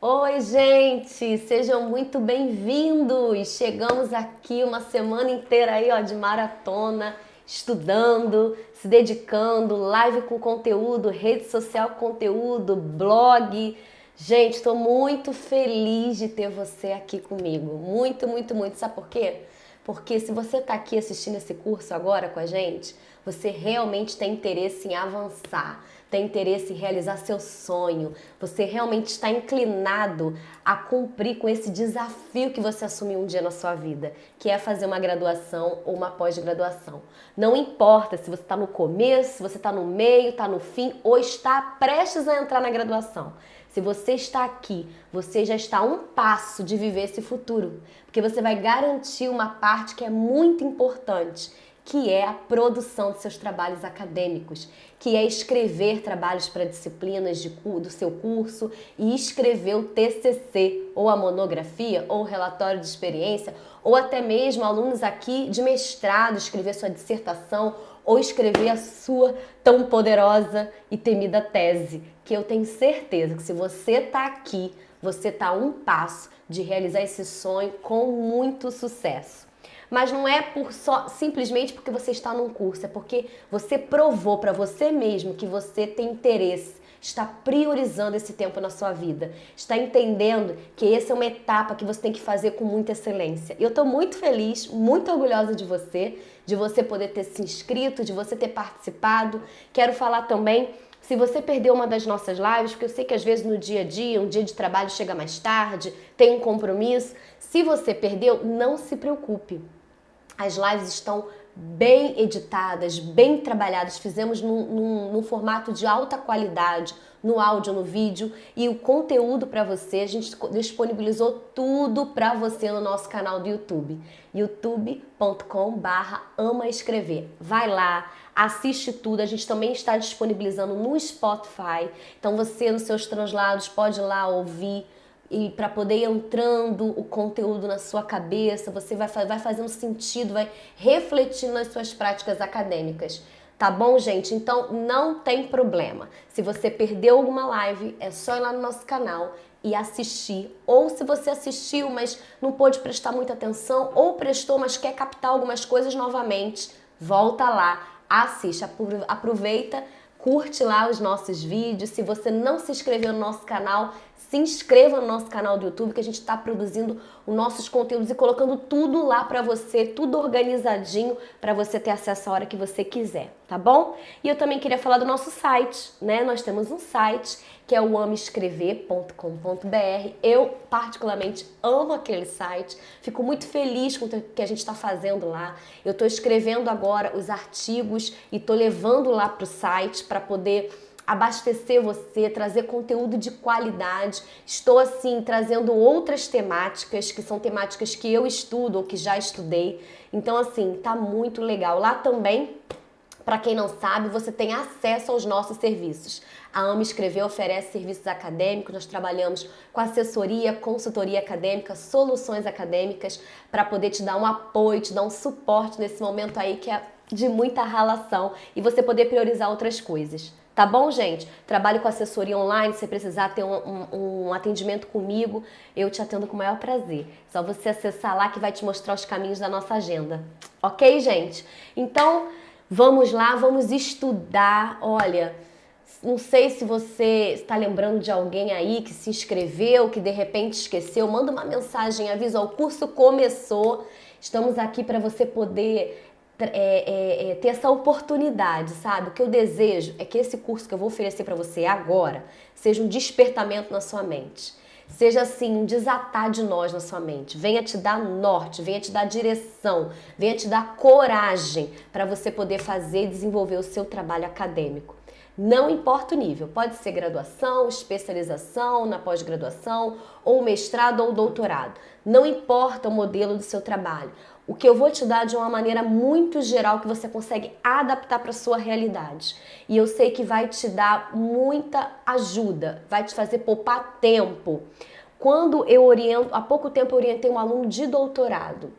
Oi, gente! Sejam muito bem-vindos! Chegamos aqui uma semana inteira aí, ó, de maratona, estudando, se dedicando, live com conteúdo, rede social com conteúdo, blog. Gente, estou muito feliz de ter você aqui comigo. Muito, muito, muito. Sabe por quê? Porque se você está aqui assistindo esse curso agora com a gente, você realmente tem interesse em avançar, tem interesse em realizar seu sonho, você realmente está inclinado a cumprir com esse desafio que você assumiu um dia na sua vida, que é fazer uma graduação ou uma pós-graduação. Não importa se você está no começo, se você está no meio, está no fim ou está prestes a entrar na graduação. Se você está aqui, você já está a um passo de viver esse futuro, porque você vai garantir uma parte que é muito importante, que é a produção de seus trabalhos acadêmicos, que é escrever trabalhos para disciplinas do seu curso e escrever o TCC, ou a monografia, ou o relatório de experiência, ou até mesmo alunos aqui de mestrado escrever sua dissertação ou escrever a sua tão poderosa e temida tese, que eu tenho certeza que se você está aqui, você está a um passo de realizar esse sonho com muito sucesso. Mas não é simplesmente porque você está num curso, é porque você provou para você mesmo que você tem interesse, está priorizando esse tempo na sua vida, está entendendo que essa é uma etapa que você tem que fazer com muita excelência. E eu estou muito feliz, muito orgulhosa de você poder ter se inscrito, de você ter participado. Quero falar também, se você perdeu uma das nossas lives, porque eu sei que às vezes no dia a dia, um dia de trabalho chega mais tarde, tem um compromisso. Se você perdeu, não se preocupe. As lives estão bem editadas, bem trabalhadas, fizemos num formato de alta qualidade, no áudio, no vídeo, e o conteúdo para você, a gente disponibilizou tudo para você no nosso canal do YouTube, youtube.com/amaescrever. Vai lá, assiste tudo, a gente também está disponibilizando no Spotify, então você nos seus translados pode ir lá ouvir, e para poder ir entrando o conteúdo na sua cabeça, você vai fazendo sentido, vai refletindo nas suas práticas acadêmicas. Tá bom, gente? Então não tem problema. Se você perdeu alguma live, é só ir lá no nosso canal e assistir. Ou se você assistiu, mas não pôde prestar muita atenção, ou prestou, mas quer captar algumas coisas novamente, volta lá, assiste, aproveita, curte lá os nossos vídeos. Se você não se inscreveu no nosso canal, se inscreva no nosso canal do YouTube, que a gente está produzindo os nossos conteúdos e colocando tudo lá para você, tudo organizadinho para você ter acesso a hora que você quiser, tá bom? E eu também queria falar do nosso site, né? Nós temos um site que é o amaescrever.com.br. Eu particularmente amo aquele site, fico muito feliz com o que a gente está fazendo lá. Eu estou escrevendo agora os artigos e estou levando lá para o site para poder abastecer você, trazer conteúdo de qualidade. Estou assim trazendo outras temáticas que são temáticas que eu estudo ou que já estudei. Então assim, tá muito legal. Lá também, para quem não sabe, você tem acesso aos nossos serviços. A Ama Escrever oferece serviços acadêmicos, nós trabalhamos com assessoria, consultoria acadêmica, soluções acadêmicas para poder te dar um apoio, te dar um suporte nesse momento aí que é de muita ralação e você poder priorizar outras coisas. Tá bom, gente? Trabalho com assessoria online, se você precisar ter um atendimento comigo, eu te atendo com o maior prazer. Só você acessar lá que vai te mostrar os caminhos da nossa agenda. Ok, gente? Então, vamos lá, vamos estudar. Olha, não sei se você está lembrando de alguém aí que se inscreveu, que de repente esqueceu. Manda uma mensagem, avisa, o curso começou. Estamos aqui para você poder ter essa oportunidade, sabe? O que eu desejo é que esse curso que eu vou oferecer para você agora seja um despertamento na sua mente. Seja assim, um desatar de nós na sua mente. Venha te dar norte, venha te dar direção, venha te dar coragem para você poder fazer e desenvolver o seu trabalho acadêmico. Não importa o nível, pode ser graduação, especialização, na pós-graduação, ou mestrado ou doutorado. Não importa o modelo do seu trabalho. O que eu vou te dar de uma maneira muito geral que você consegue adaptar para a sua realidade. E eu sei que vai te dar muita ajuda, vai te fazer poupar tempo. Quando eu oriento, há pouco tempo eu orientei um aluno de doutorado.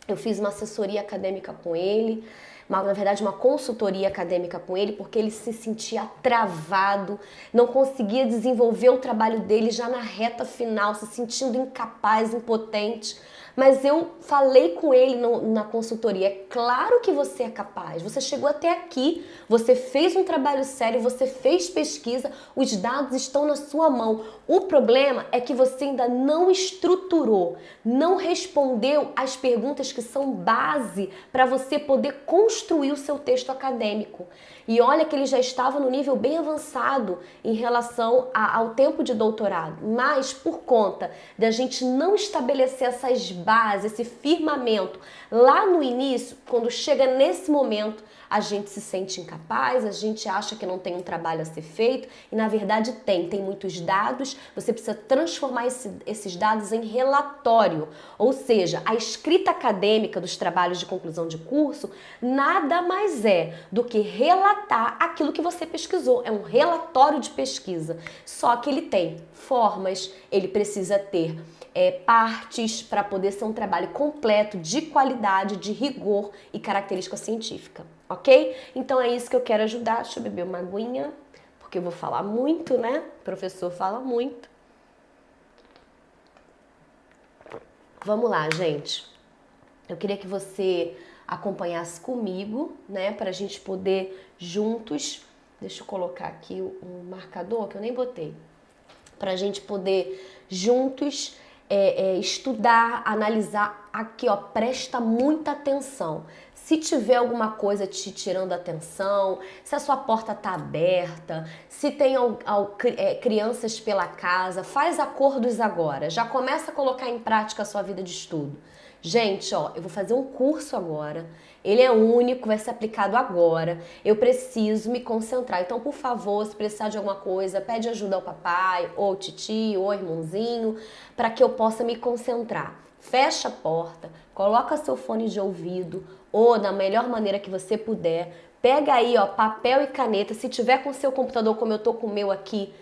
Eu fiz uma assessoria acadêmica com ele, na verdade uma consultoria acadêmica com ele, porque ele se sentia travado, não conseguia desenvolver o trabalho dele já na reta final, se sentindo incapaz, impotente. Mas eu falei com ele na consultoria, é claro que você é capaz, você chegou até aqui, você fez um trabalho sério, você fez pesquisa, os dados estão na sua mão. O problema é que você ainda não estruturou, não respondeu às perguntas que são base para você poder construir o seu texto acadêmico. E olha que ele já estava no nível bem avançado em relação ao tempo de doutorado, mas por conta da gente não estabelecer essas bases, esse firmamento lá no início, quando chega nesse momento, a gente se sente incapaz, a gente acha que não tem um trabalho a ser feito e na verdade tem muitos dados, você precisa transformar esses dados em relatório, ou seja, a escrita acadêmica dos trabalhos de conclusão de curso nada mais é do que relatar aquilo que você pesquisou, é um relatório de pesquisa, só que ele tem formas, ele precisa ter partes para poder ser um trabalho completo, de qualidade, de rigor e característica científica, ok? Então é isso que eu quero ajudar. Deixa eu beber uma aguinha, porque eu vou falar muito, né? O professor fala muito. Vamos lá, gente. Eu queria que você acompanhasse comigo, né? Para a gente poder juntos... Deixa eu colocar aqui um marcador que eu nem botei. Para a gente poder juntos... estudar, analisar aqui, ó, presta muita atenção. Se tiver alguma coisa te tirando a atenção, se a sua porta tá aberta, se tem crianças pela casa, faz acordos agora. Já começa a colocar em prática a sua vida de estudo. Gente, ó, eu vou fazer um curso agora. Ele é único, vai ser aplicado agora. Eu preciso me concentrar. Então, por favor, se precisar de alguma coisa, pede ajuda ao papai, ou titio, ou irmãozinho, para que eu possa me concentrar. Fecha a porta, coloca seu fone de ouvido, ou da melhor maneira que você puder. Pega aí, ó, papel e caneta. Se tiver com o seu computador, como eu tô com o meu aqui,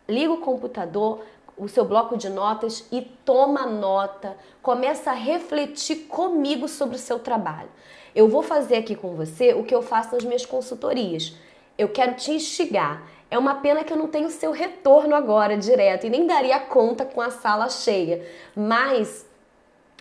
liga o computador, o seu bloco de notas e toma nota, começa a refletir comigo sobre o seu trabalho. Eu vou fazer aqui com você o que eu faço nas minhas consultorias. Eu quero te instigar. É uma pena que eu não tenho seu retorno agora direto e nem daria conta com a sala cheia, mas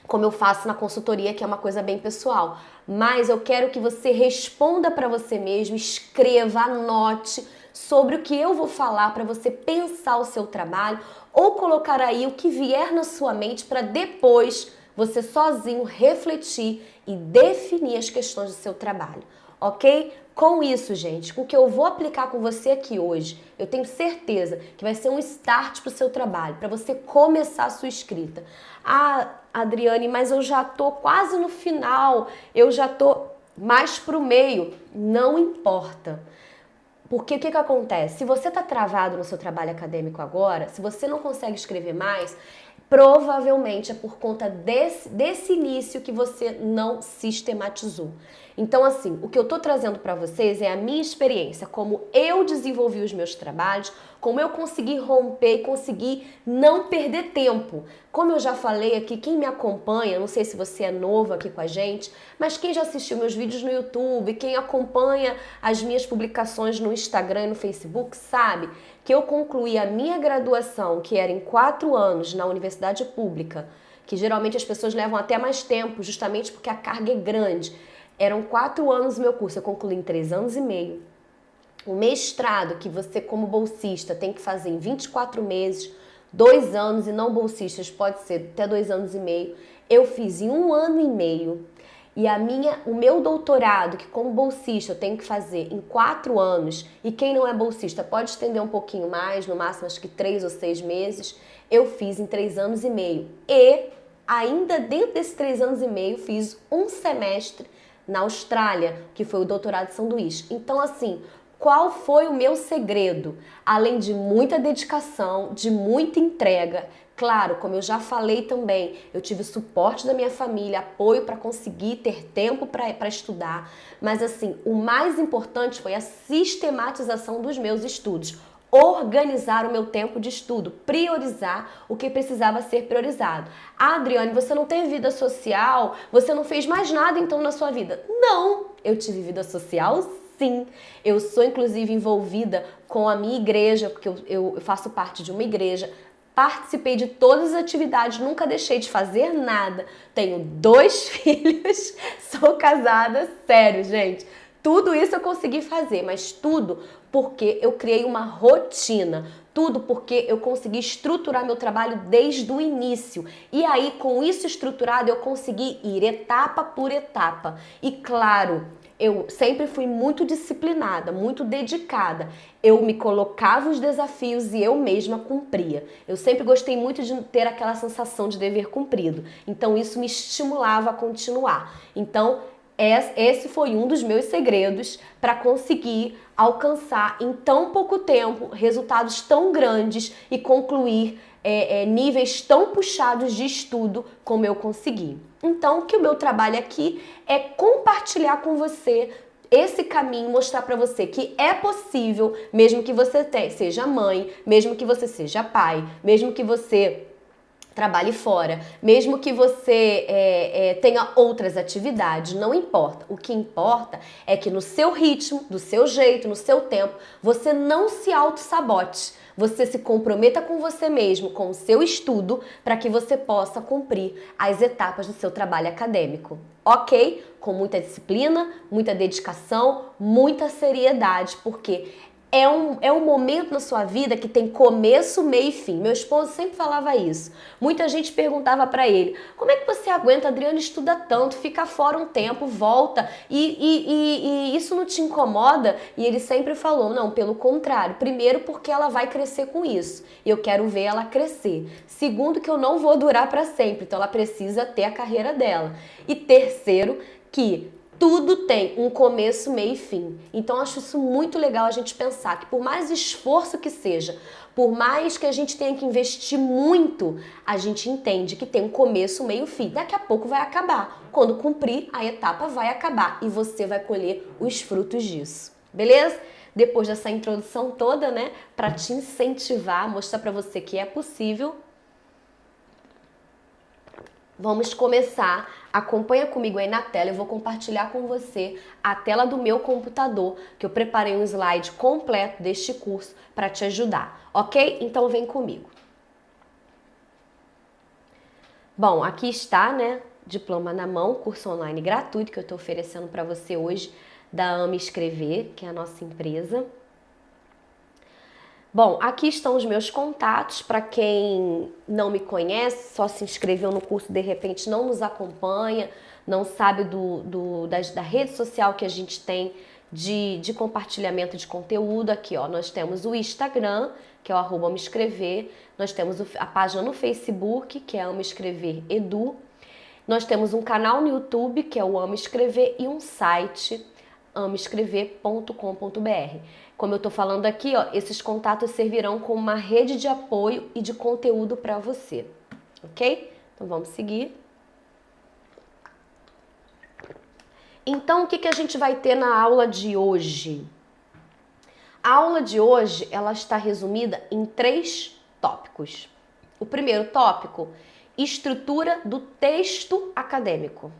como eu faço na consultoria, que é uma coisa bem pessoal. Mas eu quero que você responda para você mesmo, escreva, anote sobre o que eu vou falar para você pensar o seu trabalho ou colocar aí o que vier na sua mente para depois você sozinho refletir e definir as questões do seu trabalho, ok? Com isso, gente, com o que eu vou aplicar com você aqui hoje, eu tenho certeza que vai ser um start para o seu trabalho, para você começar a sua escrita. Ah, Adriane, mas eu já tô quase no final, eu já tô mais pro meio. Não importa. Porque o que acontece? Se você tá travado no seu trabalho acadêmico agora, se você não consegue escrever mais, provavelmente é por conta desse início que você não sistematizou. Então, assim, o que eu tô trazendo para vocês é a minha experiência, como eu desenvolvi os meus trabalhos, como eu consegui romper e consegui não perder tempo. Como eu já falei aqui, quem me acompanha, não sei se você é novo aqui com a gente, mas quem já assistiu meus vídeos no YouTube, quem acompanha as minhas publicações no Instagram e no Facebook, sabe que eu concluí a minha graduação, que era em 4 anos na universidade pública, que geralmente as pessoas levam até mais tempo, justamente porque a carga é grande. Eram 4 anos o meu curso, eu concluí em 3 anos e meio. O mestrado, que você como bolsista tem que fazer em 24 meses, 2 anos, e não bolsistas pode ser até 2 anos e meio, eu fiz em 1 ano e meio. E o meu doutorado, que como bolsista eu tenho que fazer em 4 anos, e quem não é bolsista pode estender um pouquinho mais, no máximo acho que 3 ou 6 meses, eu fiz em 3 anos e meio. E ainda dentro desses 3 anos e meio fiz um semestre na Austrália, que foi o doutorado de sanduíche. Então, assim, qual foi o meu segredo? Além de muita dedicação, de muita entrega, claro, como eu já falei também, eu tive suporte da minha família, apoio para conseguir ter tempo para estudar, mas assim, o mais importante foi a sistematização dos meus estudos. Organizar o meu tempo de estudo, priorizar o que precisava ser priorizado. Ah, Adriane, você não tem vida social? Você não fez mais nada então na sua vida? Não, Eu tive vida social? Sim. Eu sou, inclusive, envolvida com a minha igreja, porque eu faço parte de uma igreja. Participei de todas as atividades, nunca deixei de fazer nada. Tenho 2 filhos, sou casada, sério, gente. Tudo isso eu consegui fazer, mas tudo porque eu criei uma rotina. Tudo porque eu consegui estruturar meu trabalho desde o início. E aí, com isso estruturado, eu consegui ir etapa por etapa. E claro, eu sempre fui muito disciplinada, muito dedicada. Eu me colocava os desafios e eu mesma cumpria. Eu sempre gostei muito de ter aquela sensação de dever cumprido. Então isso me estimulava a continuar. Então esse foi um dos meus segredos para conseguir alcançar em tão pouco tempo resultados tão grandes e concluir níveis tão puxados de estudo como eu consegui. Então, o que o meu trabalho aqui é compartilhar com você esse caminho, mostrar para você que é possível, mesmo que você seja mãe, mesmo que você seja pai, mesmo que você trabalhe fora, mesmo que você tenha outras atividades, não importa. O que importa é que no seu ritmo, do seu jeito, no seu tempo, você não se auto-sabote. Você se comprometa com você mesmo, com o seu estudo, para que você possa cumprir as etapas do seu trabalho acadêmico. Ok? Com muita disciplina, muita dedicação, muita seriedade, porque é um momento na sua vida que tem começo, meio e fim. Meu esposo sempre falava isso. Muita gente perguntava pra ele: como é que você aguenta? A Adriana estuda tanto, fica fora um tempo, volta e isso não te incomoda? E ele sempre falou: não, pelo contrário. Primeiro, porque ela vai crescer com isso. E eu quero ver ela crescer. Segundo, que eu não vou durar pra sempre. Então ela precisa ter a carreira dela. E terceiro, que tudo tem um começo, meio e fim. Então, acho isso muito legal a gente pensar que por mais esforço que seja, por mais que a gente tenha que investir muito, a gente entende que tem um começo, meio e fim. Daqui a pouco vai acabar. Quando cumprir, a etapa vai acabar e você vai colher os frutos disso. Beleza? Depois dessa introdução toda, né, para te incentivar, mostrar para você que é possível, vamos começar. Acompanha comigo aí na tela, eu vou compartilhar com você a tela do meu computador, que eu preparei um slide completo deste curso para te ajudar, ok? Então vem comigo. Bom, aqui está, né, diploma na mão, curso online gratuito que eu estou oferecendo para você hoje da Ame Escrever, que é a nossa empresa. Bom, aqui estão os meus contatos. Para quem não me conhece, só se inscreveu no curso, de repente não nos acompanha, não sabe da rede social que a gente tem de compartilhamento de conteúdo. Aqui, ó, nós temos o Instagram, que é o @ameescrever, nós temos a página no Facebook, que é Ame Escrever Edu, nós temos um canal no YouTube, que é o Ame Escrever, e um site, ameescrever.com.br. Como eu tô falando aqui, ó, esses contatos servirão como uma rede de apoio e de conteúdo para você, ok? Então vamos seguir. Então, o que a gente vai ter na aula de hoje? A aula de hoje, ela está resumida em 3 tópicos. O primeiro tópico, estrutura do texto acadêmico.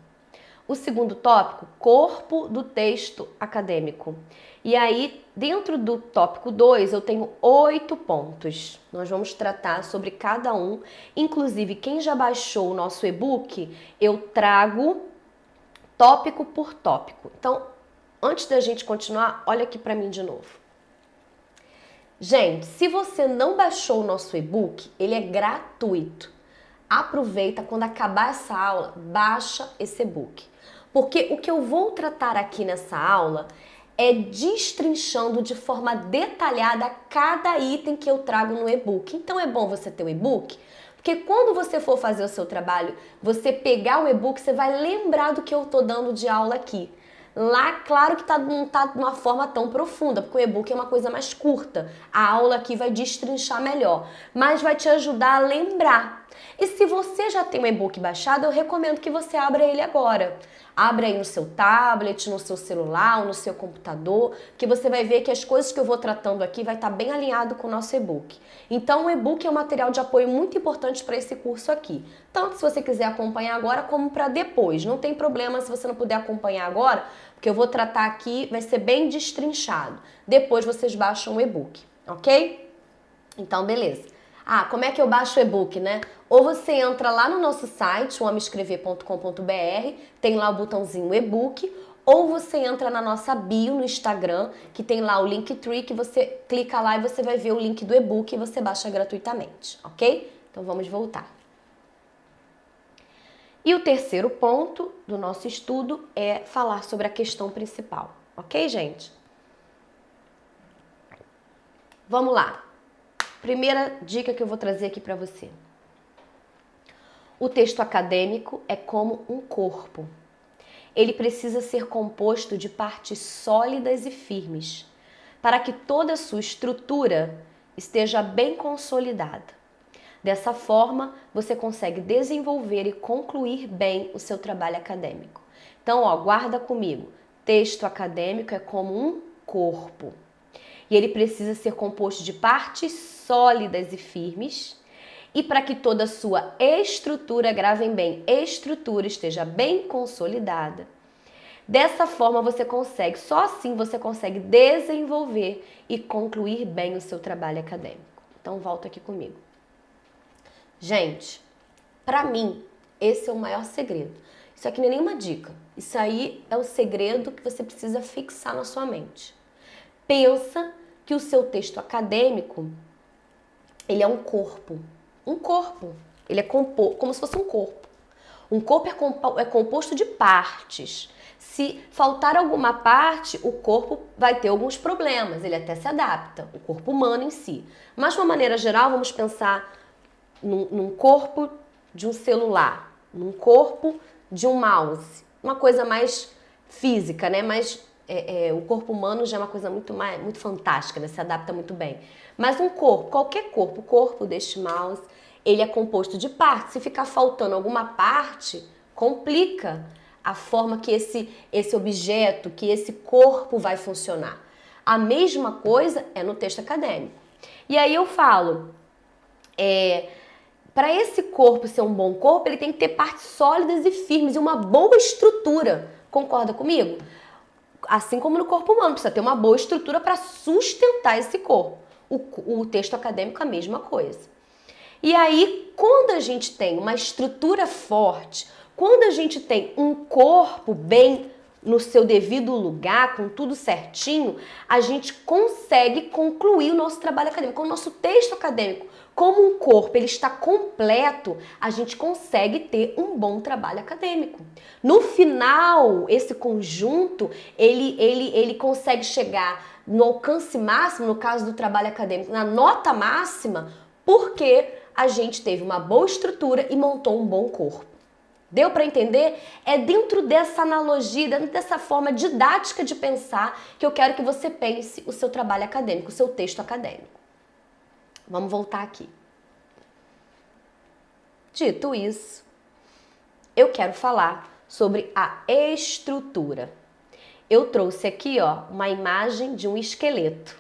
O segundo tópico, corpo do texto acadêmico. E aí, dentro do tópico 2, eu tenho 8 pontos. Nós vamos tratar sobre cada um. Inclusive, quem já baixou o nosso e-book, eu trago tópico por tópico. Então, antes da gente continuar, olha aqui para mim de novo. Gente, se você não baixou o nosso e-book, ele é gratuito. Aproveita, quando acabar essa aula, baixa esse e-book. Porque o que eu vou tratar aqui nessa aula é destrinchando de forma detalhada cada item que eu trago no e-book. Então é bom você ter o e-book, porque quando você for fazer o seu trabalho, você pegar o e-book, você vai lembrar do que eu tô dando de aula aqui. Lá, claro que não tá de uma forma tão profunda, porque o e-book é uma coisa mais curta. A aula aqui vai destrinchar melhor, mas vai te ajudar a lembrar. E se você já tem um e-book baixado, eu recomendo que você abra ele agora. Abra aí no seu tablet, no seu celular, ou no seu computador, que você vai ver que as coisas que eu vou tratando aqui vai estar bem alinhado com o nosso e-book. Então, o e-book é um material de apoio muito importante para esse curso aqui. Tanto se você quiser acompanhar agora, como para depois. Não tem problema se você não puder acompanhar agora, porque eu vou tratar aqui, vai ser bem destrinchado. Depois vocês baixam o e-book, ok? Então, beleza. Ah, como é que eu baixo o e-book, né? Ou você entra lá no nosso site, homescrever.com.br, tem lá o botãozinho e-book, ou você entra na nossa bio no Instagram, que tem lá o Linktree, que você clica lá e você vai ver o link do e-book e você baixa gratuitamente, ok? Então vamos voltar. E o terceiro ponto do nosso estudo é falar sobre a questão principal, ok, gente? Vamos lá. Primeira dica que eu vou trazer aqui para você. O texto acadêmico é como um corpo. Ele precisa ser composto de partes sólidas e firmes, para que toda a sua estrutura esteja bem consolidada. Dessa forma, você consegue desenvolver e concluir bem o seu trabalho acadêmico. Então, guarda comigo. Texto acadêmico é como um corpo. E ele precisa ser composto de partes sólidas e firmes. E para que toda a sua estrutura, gravem bem, estrutura esteja bem consolidada. Dessa forma você consegue, só assim você consegue desenvolver e concluir bem o seu trabalho acadêmico. Então volta aqui comigo. Gente, para mim, esse é o maior segredo. Isso aqui não é nenhuma dica. Isso aí é o segredo que você precisa fixar na sua mente. Pensa que o seu texto acadêmico, ele é um corpo. Um corpo. Ele é como se fosse um corpo. Um corpo é composto de partes. Se faltar alguma parte, o corpo vai ter alguns problemas. Ele até se adapta, o corpo humano em si. Mas, de uma maneira geral, vamos pensar num corpo de um celular, num corpo de um mouse. Uma coisa mais física, né? O corpo humano já é uma coisa muito fantástica, né? Se adapta muito bem. Mas um corpo, qualquer corpo, o corpo deste mouse, ele é composto de partes. Se ficar faltando alguma parte, complica a forma que esse objeto, que esse corpo vai funcionar. A mesma coisa é no texto acadêmico. E aí eu falo, para esse corpo ser um bom corpo, ele tem que ter partes sólidas e firmes e uma boa estrutura. Concorda comigo? Assim como no corpo humano, precisa ter uma boa estrutura para sustentar esse corpo. O texto acadêmico é a mesma coisa. E aí, quando a gente tem uma estrutura forte, quando a gente tem um corpo bem no seu devido lugar, com tudo certinho, a gente consegue concluir o nosso trabalho acadêmico. O nosso texto acadêmico, como um corpo, ele está completo, a gente consegue ter um bom trabalho acadêmico. No final, esse conjunto, ele consegue chegar no alcance máximo, no caso do trabalho acadêmico, na nota máxima, porque a gente teve uma boa estrutura e montou um bom corpo. Deu para entender? É dentro dessa analogia, dentro dessa forma didática de pensar que eu quero que você pense o seu trabalho acadêmico, o seu texto acadêmico. Vamos voltar aqui. Dito isso, eu quero falar sobre a estrutura. Eu trouxe aqui, uma imagem de um esqueleto.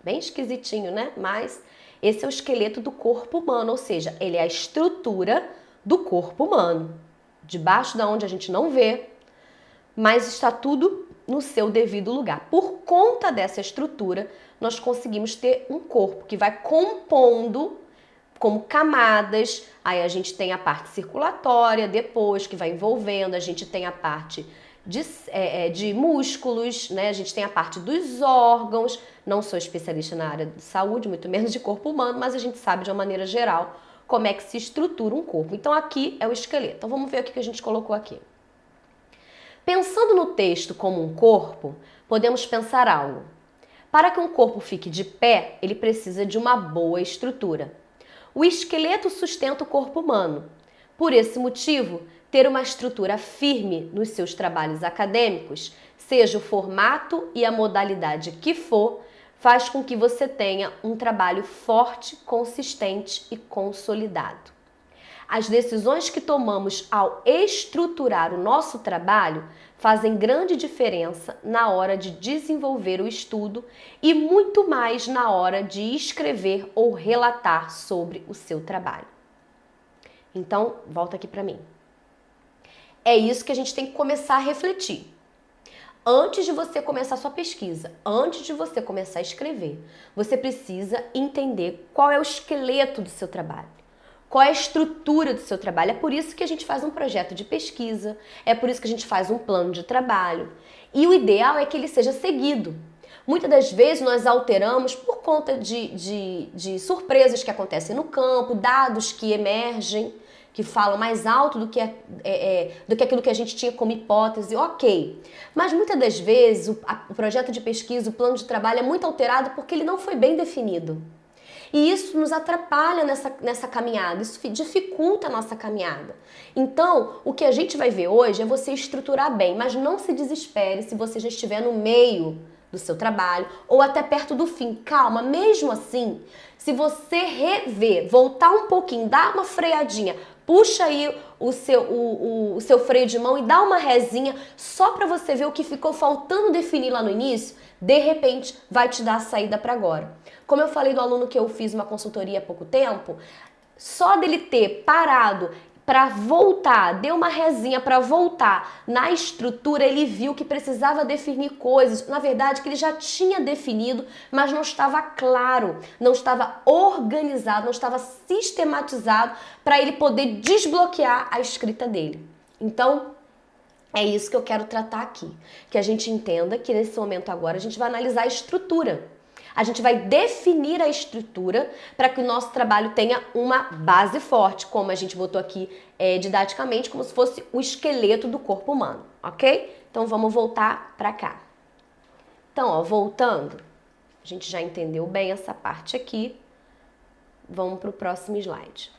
Bem esquisitinho, né? Mas esse é o esqueleto do corpo humano, ou seja, ele é a estrutura do corpo humano. Debaixo da onde a gente não vê, mas está tudo no seu devido lugar. Por conta dessa estrutura, nós conseguimos ter um corpo que vai compondo como camadas. Aí a gente tem a parte circulatória depois, que vai envolvendo, a gente tem a parte de músculos, né? A gente tem a parte dos órgãos. Não sou especialista na área de saúde, muito menos de corpo humano, mas a gente sabe de uma maneira geral como é que se estrutura um corpo. Então aqui é o esqueleto. Então vamos ver o que a gente colocou aqui. Pensando no texto como um corpo, podemos pensar algo. Para que um corpo fique de pé, ele precisa de uma boa estrutura. O esqueleto sustenta o corpo humano. Por esse motivo, ter uma estrutura firme nos seus trabalhos acadêmicos, seja o formato e a modalidade que for, faz com que você tenha um trabalho forte, consistente e consolidado. As decisões que tomamos ao estruturar o nosso trabalho fazem grande diferença na hora de desenvolver o estudo e muito mais na hora de escrever ou relatar sobre o seu trabalho. Então, volta aqui para mim. É isso que a gente tem que começar a refletir. Antes de você começar a sua pesquisa, antes de você começar a escrever, você precisa entender qual é o esqueleto do seu trabalho. Qual é a estrutura do seu trabalho? É por isso que a gente faz um projeto de pesquisa, é por isso que a gente faz um plano de trabalho. E o ideal é que ele seja seguido. Muitas das vezes nós alteramos por conta de surpresas que acontecem no campo, dados que emergem, que falam mais alto do que aquilo que a gente tinha como hipótese, ok. Mas muitas das vezes o projeto de pesquisa, o plano de trabalho é muito alterado porque ele não foi bem definido. E isso nos atrapalha nessa caminhada, isso dificulta a nossa caminhada. Então, o que a gente vai ver hoje é você estruturar bem, mas não se desespere se você já estiver no meio do seu trabalho ou até perto do fim. Calma, mesmo assim, se você rever, voltar um pouquinho, dar uma freadinha, puxa aí o seu freio de mão e dá uma rezinha só para você ver o que ficou faltando definir lá no início, de repente vai te dar a saída para agora. Como eu falei do aluno que eu fiz uma consultoria há pouco tempo, só dele ter parado para voltar, deu uma rezinha para voltar na estrutura, ele viu que precisava definir coisas, na verdade que ele já tinha definido, mas não estava claro, não estava organizado, não estava sistematizado para ele poder desbloquear a escrita dele. Então, é isso que eu quero tratar aqui, que a gente entenda que nesse momento agora a gente vai analisar a estrutura. A gente vai definir a estrutura para que o nosso trabalho tenha uma base forte, como a gente botou aqui didaticamente, como se fosse o esqueleto do corpo humano, ok? Então vamos voltar para cá. Então, ó, voltando, a gente já entendeu bem essa parte aqui. Vamos para o próximo slide.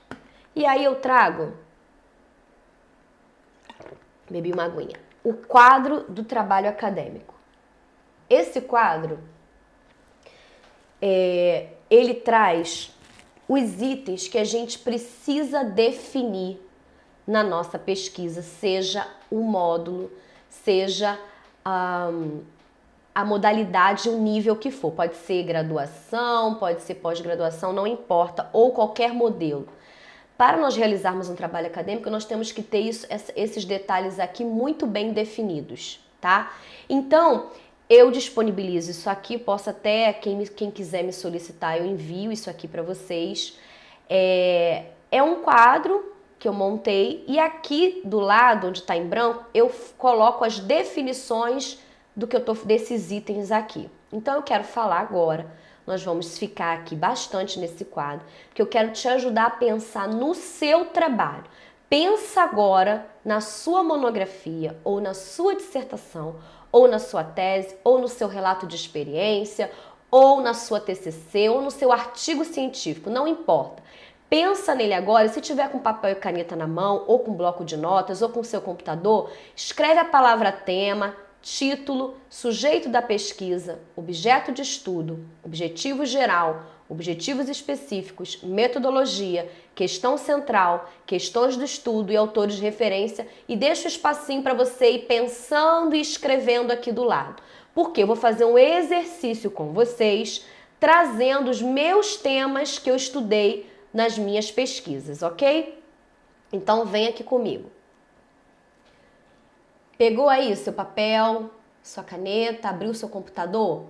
E aí eu trago, bebi uma aguinha, o quadro do trabalho acadêmico. Esse quadro ele traz os itens que a gente precisa definir na nossa pesquisa, seja o módulo, seja a modalidade, o nível que for. Pode ser graduação, pode ser pós-graduação, não importa, ou qualquer modelo. Para nós realizarmos um trabalho acadêmico, nós temos que ter esses detalhes aqui muito bem definidos, tá? Então, eu disponibilizo isso aqui, posso até, quem quiser me solicitar, eu envio isso aqui para vocês. É um quadro que eu montei e aqui do lado, onde está em branco, eu coloco as definições desses itens aqui. Então eu quero falar agora, nós vamos ficar aqui bastante nesse quadro, porque eu quero te ajudar a pensar no seu trabalho. Pensa agora na sua monografia, ou na sua dissertação, ou na sua tese, ou no seu relato de experiência, ou na sua TCC, ou no seu artigo científico, não importa. Pensa nele agora, e se tiver com papel e caneta na mão, ou com bloco de notas, ou com seu computador, escreve a palavra tema, título, sujeito da pesquisa, objeto de estudo, objetivo geral, objetivos específicos, metodologia, questão central, questões do estudo e autores de referência e deixa um espacinho para você ir pensando e escrevendo aqui do lado. Porque eu vou fazer um exercício com vocês, trazendo os meus temas que eu estudei nas minhas pesquisas, ok? Então vem aqui comigo. Pegou aí seu papel, sua caneta, abriu seu computador?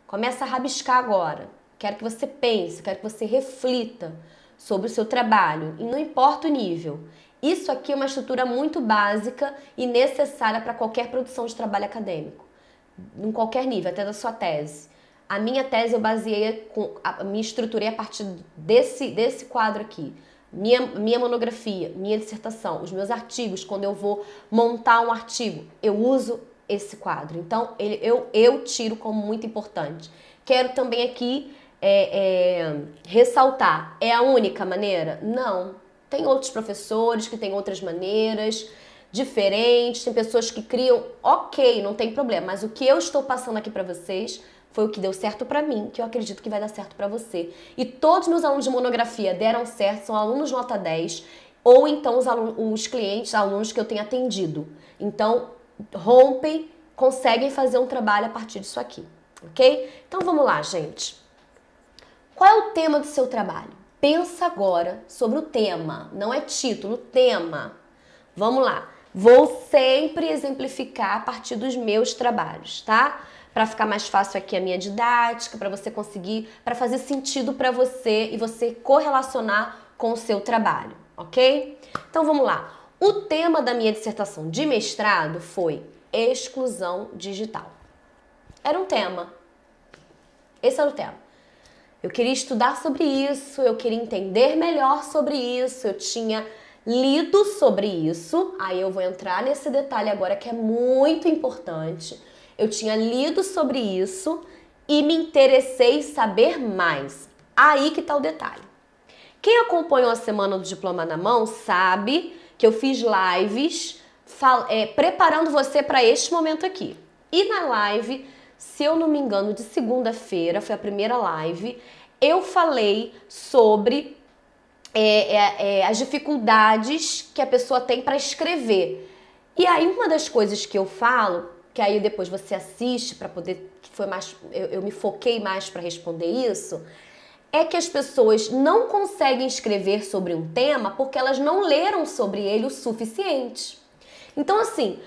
Começa a rabiscar agora. Quero que você pense, quero que você reflita sobre o seu trabalho e não importa o nível. Isso aqui é uma estrutura muito básica e necessária para qualquer produção de trabalho acadêmico, em qualquer nível, até da sua tese. A minha tese eu baseei, me estruturei a partir desse quadro aqui. Minha monografia, minha dissertação, os meus artigos, quando eu vou montar um artigo, eu uso esse quadro. Então, eu tiro como muito importante. Quero também aqui ressaltar, é a única maneira? Não. Tem outros professores que têm outras maneiras diferentes, tem pessoas que criam, ok, não tem problema, mas o que eu estou passando aqui para vocês foi o que deu certo para mim, que eu acredito que vai dar certo para você. E todos meus alunos de monografia deram certo, são alunos nota 10, ou então os clientes, alunos que eu tenho atendido. Então, rompem, conseguem fazer um trabalho a partir disso aqui, ok? Então vamos lá, gente. Qual é o tema do seu trabalho? Pensa agora sobre o tema, não é título, tema. Vamos lá. Vou sempre exemplificar a partir dos meus trabalhos, tá? Para ficar mais fácil aqui a minha didática, para você conseguir, para fazer sentido para você e você correlacionar com o seu trabalho, ok? Então vamos lá. O tema da minha dissertação de mestrado foi exclusão digital. Era um tema. Esse era o tema. Eu queria estudar sobre isso, eu queria entender melhor sobre isso, eu tinha lido sobre isso, aí eu vou entrar nesse detalhe agora que é muito importante. Eu tinha lido sobre isso e me interessei em saber mais. Aí que tá o detalhe. Quem acompanhou a Semana do Diploma na Mão sabe que eu fiz lives preparando você para este momento aqui. E na live, se eu não me engano, de segunda-feira, foi a primeira live, eu falei sobre as dificuldades que a pessoa tem para escrever. E aí uma das coisas que eu falo, que aí depois você assiste para poder, que foi mais, eu me foquei mais para responder isso, é que as pessoas não conseguem escrever sobre um tema porque elas não leram sobre ele o suficiente. Então assim,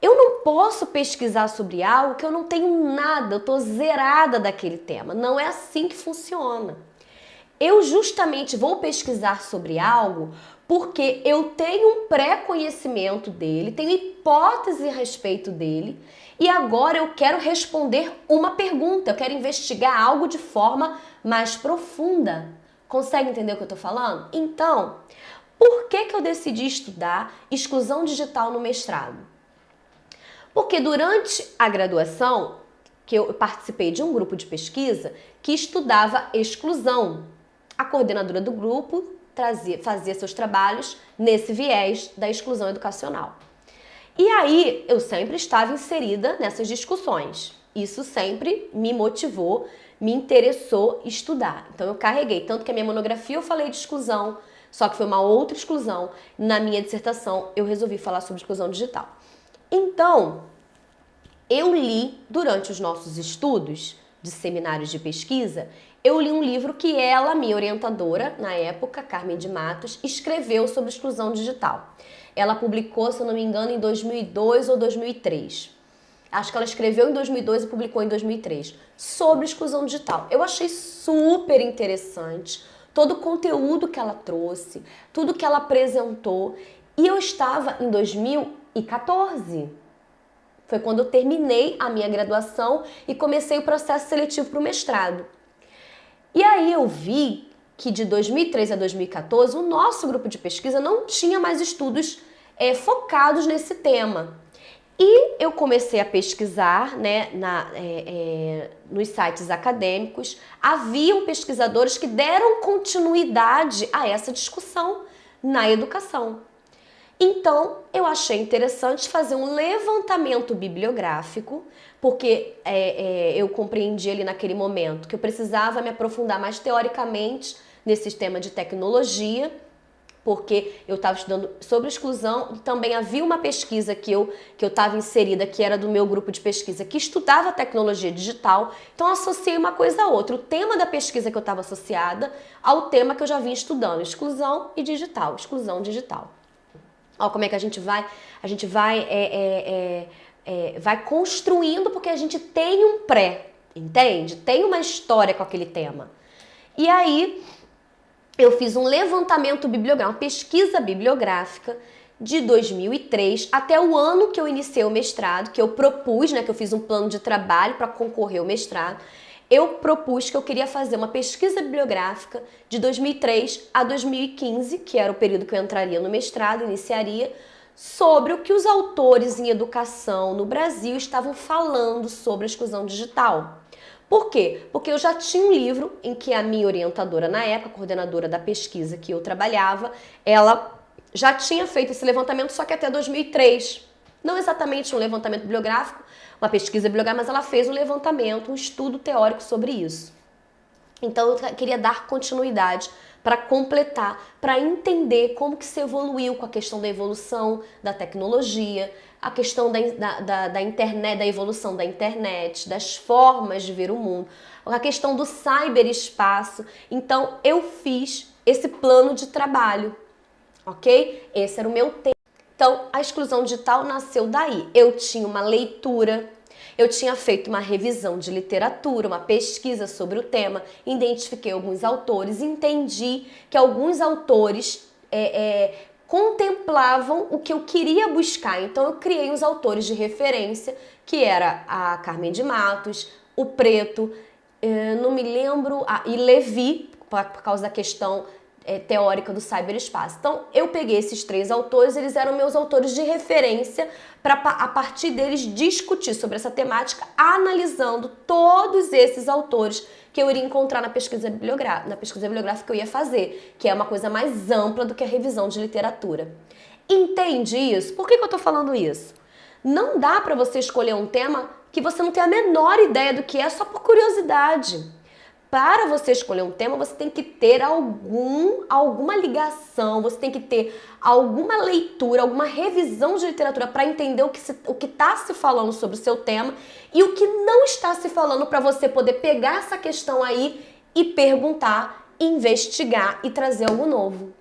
eu não posso pesquisar sobre algo que eu não tenho nada, eu tô zerada daquele tema. Não é assim que funciona. Eu justamente vou pesquisar sobre algo porque eu tenho um pré-conhecimento dele, tenho hipótese a respeito dele e agora eu quero responder uma pergunta, eu quero investigar algo de forma mais profunda. Consegue entender o que eu tô falando? Então, por que eu decidi estudar exclusão digital no mestrado? Porque durante a graduação, que eu participei de um grupo de pesquisa que estudava exclusão. A coordenadora do grupo fazia seus trabalhos nesse viés da exclusão educacional. E aí eu sempre estava inserida nessas discussões. Isso sempre me motivou, me interessou estudar. Então eu carreguei, tanto que a minha monografia eu falei de exclusão, só que foi uma outra exclusão. Na minha dissertação eu resolvi falar sobre exclusão digital. Então, eu li durante os nossos estudos de seminários de pesquisa, eu li um livro que ela, minha orientadora, na época, Carmen de Matos, escreveu sobre exclusão digital. Ela publicou, se eu não me engano, em 2002 ou 2003. Acho que ela escreveu em 2002 e publicou em 2003, sobre exclusão digital. Eu achei super interessante todo o conteúdo que ela trouxe, tudo que ela apresentou. E eu estava em 2014. Foi quando eu terminei a minha graduação e comecei o processo seletivo para o mestrado. E aí eu vi que de 2013 a 2014 o nosso grupo de pesquisa não tinha mais estudos focados nesse tema. E eu comecei a pesquisar, né, nos sites acadêmicos, haviam pesquisadores que deram continuidade a essa discussão na educação. Então, eu achei interessante fazer um levantamento bibliográfico, porque eu compreendi ali naquele momento que eu precisava me aprofundar mais teoricamente nesse sistema de tecnologia, porque eu estava estudando sobre exclusão e também havia uma pesquisa que eu estava inserida, que era do meu grupo de pesquisa, que estudava tecnologia digital, então eu associei uma coisa a outra. O tema da pesquisa que eu estava associada ao tema que eu já vinha estudando, exclusão e digital, exclusão digital. Olha como é que a gente vai construindo, porque a gente tem um pré, entende? Tem uma história com aquele tema. E aí eu fiz um levantamento bibliográfico, uma pesquisa bibliográfica de 2003 até o ano que eu iniciei o mestrado, que eu propus, né, que eu fiz um plano de trabalho para concorrer ao mestrado. Eu propus que eu queria fazer uma pesquisa bibliográfica de 2003 a 2015, que era o período que eu entraria no mestrado, iniciaria, sobre o que os autores em educação no Brasil estavam falando sobre a exclusão digital. Por quê? Porque eu já tinha um livro em que a minha orientadora na época, a coordenadora da pesquisa que eu trabalhava, ela já tinha feito esse levantamento, só que até 2003. Não exatamente um levantamento bibliográfico, uma pesquisa bibliográfica, mas ela fez um levantamento, um estudo teórico sobre isso. Então eu queria dar continuidade para completar, para entender como que se evoluiu com a questão da evolução da tecnologia, a questão da internet, da evolução da internet, das formas de ver o mundo, a questão do cyberespaço. Então eu fiz esse plano de trabalho, ok? Esse era o meu tema. Então a exclusão digital nasceu daí. Eu tinha uma leitura, eu tinha feito uma revisão de literatura, uma pesquisa sobre o tema, identifiquei alguns autores, entendi que alguns autores contemplavam o que eu queria buscar. Então eu criei os autores de referência, que era a Carmen de Matos, o Preto, não me lembro, e Levi, por causa da questão teórica do cyberespaço. Então, eu peguei esses 3 autores, eles eram meus autores de referência para, a partir deles, discutir sobre essa temática, analisando todos esses autores que eu iria encontrar na pesquisa bibliográfica que eu ia fazer, que é uma coisa mais ampla do que a revisão de literatura. Entende isso? Por que eu tô falando isso? Não dá para você escolher um tema que você não tem a menor ideia do que é, só por curiosidade. Para você escolher um tema, você tem que ter alguma ligação, você tem que ter alguma leitura, alguma revisão de literatura para entender o que está se falando sobre o seu tema e o que não está se falando, para você poder pegar essa questão aí e perguntar, investigar e trazer algo novo.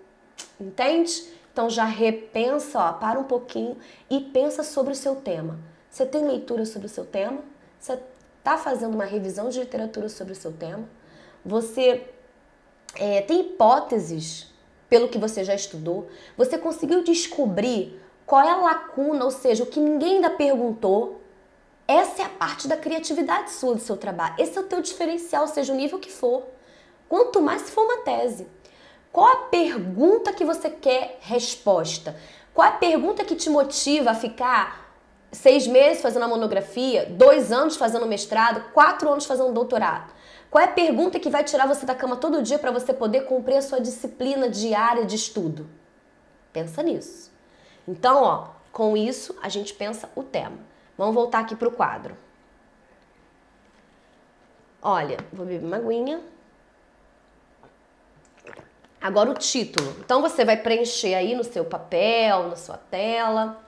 Entende? Então já repensa, ó, para um pouquinho e pensa sobre o seu tema. Você tem leitura sobre o seu tema? Você está fazendo uma revisão de literatura sobre o seu tema? Você tem hipóteses pelo que você já estudou? Você conseguiu descobrir qual é a lacuna, ou seja, o que ninguém ainda perguntou? Essa é a parte da criatividade sua, do seu trabalho. Esse é o teu diferencial, seja o nível que for. Quanto mais se for uma tese. Qual a pergunta que você quer resposta? Qual a pergunta que te motiva a ficar 6 meses fazendo a monografia, 2 anos fazendo mestrado, 4 anos fazendo doutorado? Qual é a pergunta que vai tirar você da cama todo dia para você poder cumprir a sua disciplina diária de estudo? Pensa nisso. Então, ó, com isso a gente pensa o tema. Vamos voltar aqui para o quadro. Olha, vou beber uma aguinha. Agora o título. Então você vai preencher aí no seu papel, na sua tela,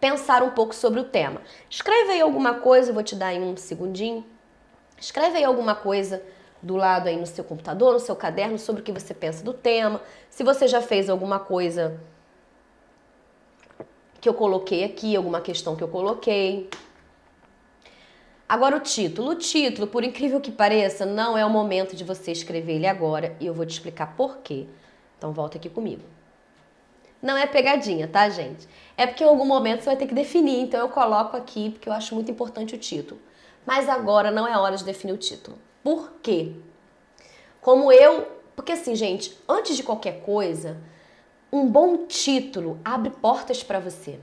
pensar um pouco sobre o tema. Escreve aí alguma coisa, eu vou te dar aí um segundinho. Escreve aí alguma coisa do lado aí no seu computador, no seu caderno, sobre o que você pensa do tema. Se você já fez alguma coisa que eu coloquei aqui, alguma questão que eu coloquei. Agora o título. O título, por incrível que pareça, não é o momento de você escrever ele agora e eu vou te explicar por quê. Então volta aqui comigo. Não é pegadinha, tá, gente? É porque em algum momento você vai ter que definir, então eu coloco aqui porque eu acho muito importante o título. Mas agora não é hora de definir o título. Por quê? Porque assim, gente, antes de qualquer coisa, um bom título abre portas para você.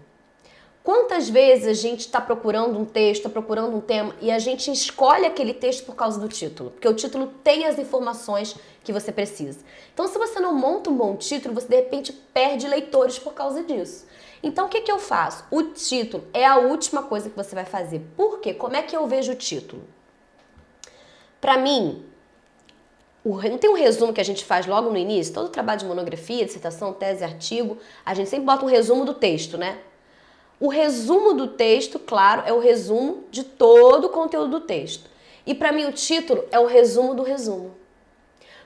Quantas vezes a gente está procurando um texto, está procurando um tema e a gente escolhe aquele texto por causa do título? Porque o título tem as informações que você precisa. Então, se você não monta um bom título, você de repente perde leitores por causa disso. Então, o que eu faço? O título é a última coisa que você vai fazer. Por quê? Como é que eu vejo o título? Para mim, não tem um resumo que a gente faz logo no início? Todo trabalho de monografia, dissertação, tese, artigo, a gente sempre bota um resumo do texto, né? O resumo do texto, claro, é o resumo de todo o conteúdo do texto. E para mim o título é o resumo do resumo.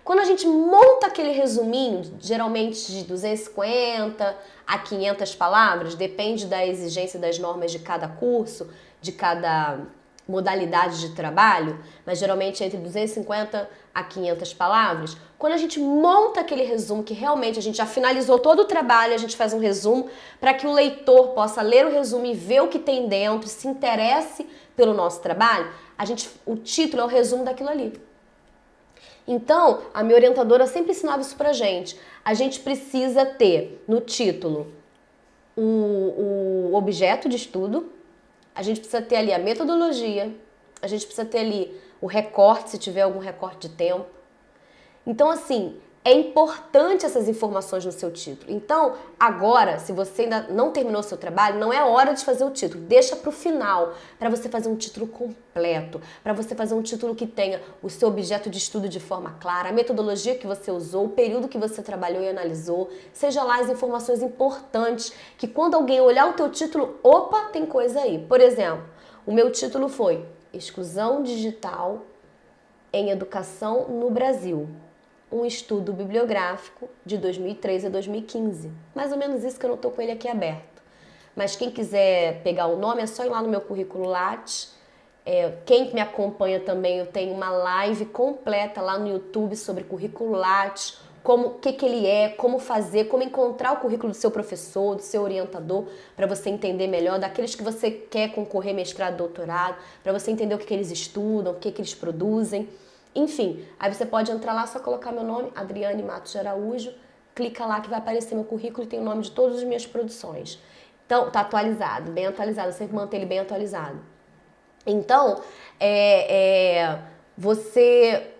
Quando a gente monta aquele resuminho, geralmente de 250 a 500 palavras, depende da exigência das normas de cada curso, de cada modalidade de trabalho, mas geralmente entre 250 a 500 palavras. Quando a gente monta aquele resumo, que realmente a gente já finalizou todo o trabalho, a gente faz um resumo para que o leitor possa ler o resumo e ver o que tem dentro, se interesse pelo nosso trabalho, o título é o resumo daquilo ali. Então, a minha orientadora sempre ensinava isso pra gente. A gente precisa ter no título o objeto de estudo, a gente precisa ter ali a metodologia, a gente precisa ter ali o recorte, se tiver algum recorte de tempo. Então, assim, é importante essas informações no seu título. Então, agora, se você ainda não terminou o seu trabalho, não é hora de fazer o título. Deixa para o final, para você fazer um título completo, para você fazer um título que tenha o seu objeto de estudo de forma clara, a metodologia que você usou, o período que você trabalhou e analisou, seja lá as informações importantes, que quando alguém olhar o teu título, opa, tem coisa aí. Por exemplo, o meu título foi Exclusão Digital em Educação no Brasil. Um estudo bibliográfico de 2003 a 2015. Mais ou menos isso, que eu não estou com ele aqui aberto. Mas quem quiser pegar o nome, é só ir lá no meu currículo Lattes. Quem me acompanha também, eu tenho uma live completa lá no YouTube sobre currículo Lattes, o que ele é, como fazer, como encontrar o currículo do seu professor, do seu orientador, para você entender melhor, daqueles que você quer concorrer mestrado, doutorado, para você entender o que eles estudam, o que eles produzem. Enfim, aí você pode entrar lá, só colocar meu nome, Adriane Matos de Araújo, clica lá que vai aparecer meu currículo e tem o nome de todas as minhas produções. Então, tá atualizado, bem atualizado, eu sempre mantenho ele bem atualizado. Então, você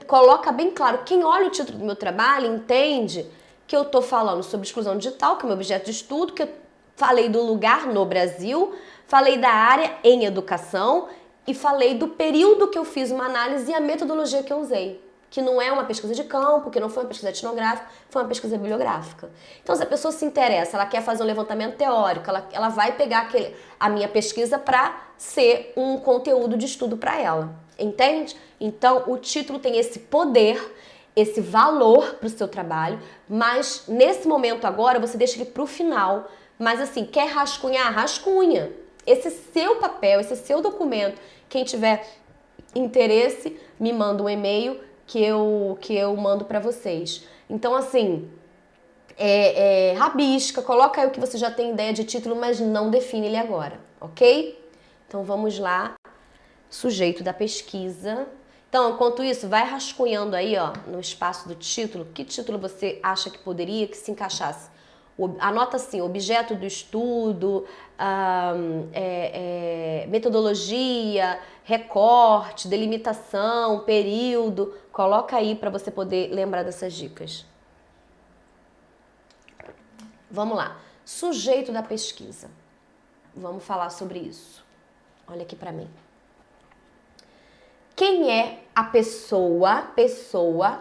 coloca bem claro, quem olha o título do meu trabalho entende que eu tô falando sobre exclusão digital, que é o meu objeto de estudo, que eu falei do lugar no Brasil, falei da área em educação, e falei do período que eu fiz uma análise e a metodologia que eu usei. Que não é uma pesquisa de campo, que não foi uma pesquisa etnográfica, foi uma pesquisa bibliográfica. Então, se a pessoa se interessa, ela quer fazer um levantamento teórico, ela vai pegar a minha pesquisa para ser um conteúdo de estudo para ela. Entende? Então, o título tem esse poder, esse valor para o seu trabalho, mas nesse momento agora, você deixa ele para o final. Mas assim, quer rascunhar? Rascunha. Esse é seu papel, esse é seu documento. Quem tiver interesse, me manda um e-mail que eu mando para vocês. Então, assim, rabisca, coloca aí o que você já tem ideia de título, mas não define ele agora, ok? Então, vamos lá. Sujeito da pesquisa. Então, enquanto isso, vai rascunhando aí, ó, no espaço do título, que título você acha que poderia, que se encaixasse. Anota assim, objeto do estudo, metodologia, recorte, delimitação, período. Coloca aí para você poder lembrar dessas dicas. Vamos lá. Sujeito da pesquisa. Vamos falar sobre isso. Olha aqui para mim. Quem é a pessoa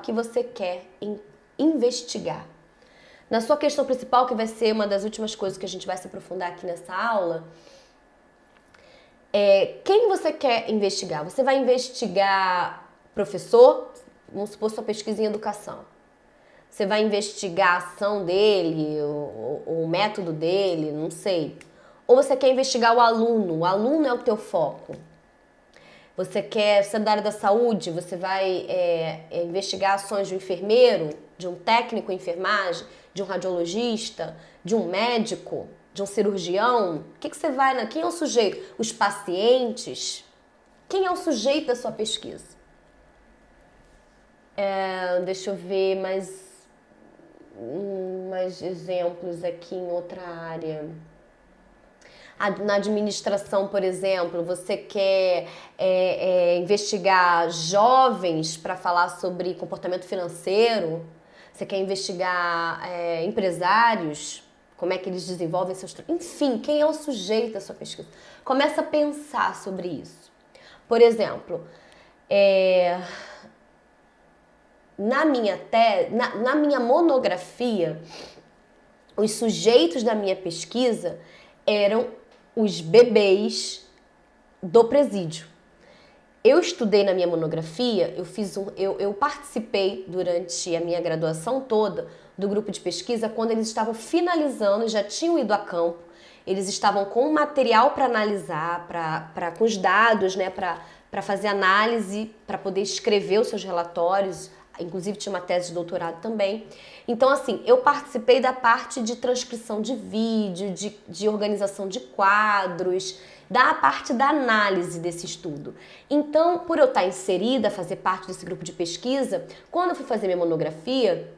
que você quer investigar? Na sua questão principal, que vai ser uma das últimas coisas que a gente vai se aprofundar aqui nessa aula, quem você quer investigar? Você vai investigar professor? Vamos supor sua pesquisa em educação. Você vai investigar a ação dele, o método dele, não sei. Ou você quer investigar o aluno é o teu foco. Você quer ser da área da saúde, você vai investigar ações de um enfermeiro, de um técnico em enfermagem, de um radiologista, de um médico, de um cirurgião? O que você vai quem é o sujeito? Os pacientes? Quem é o sujeito da sua pesquisa? Deixa eu ver mais exemplos aqui em outra área. Na administração, por exemplo, você quer investigar jovens para falar sobre comportamento financeiro? Você quer investigar empresários? Como é que eles desenvolvem seus... Enfim, quem é o sujeito da sua pesquisa? Começa a pensar sobre isso. Por exemplo, na minha monografia, os sujeitos da minha pesquisa eram os bebês do presídio. Eu estudei na minha monografia, eu participei durante a minha graduação toda do grupo de pesquisa quando eles estavam finalizando, já tinham ido a campo, eles estavam com material para analisar, com os dados, né, para fazer análise, para poder escrever os seus relatórios, inclusive tinha uma tese de doutorado também. Então, assim, eu participei da parte de transcrição de vídeo, de organização de quadros, da parte da análise desse estudo. Então, por eu estar inserida, fazer parte desse grupo de pesquisa, quando eu fui fazer minha monografia,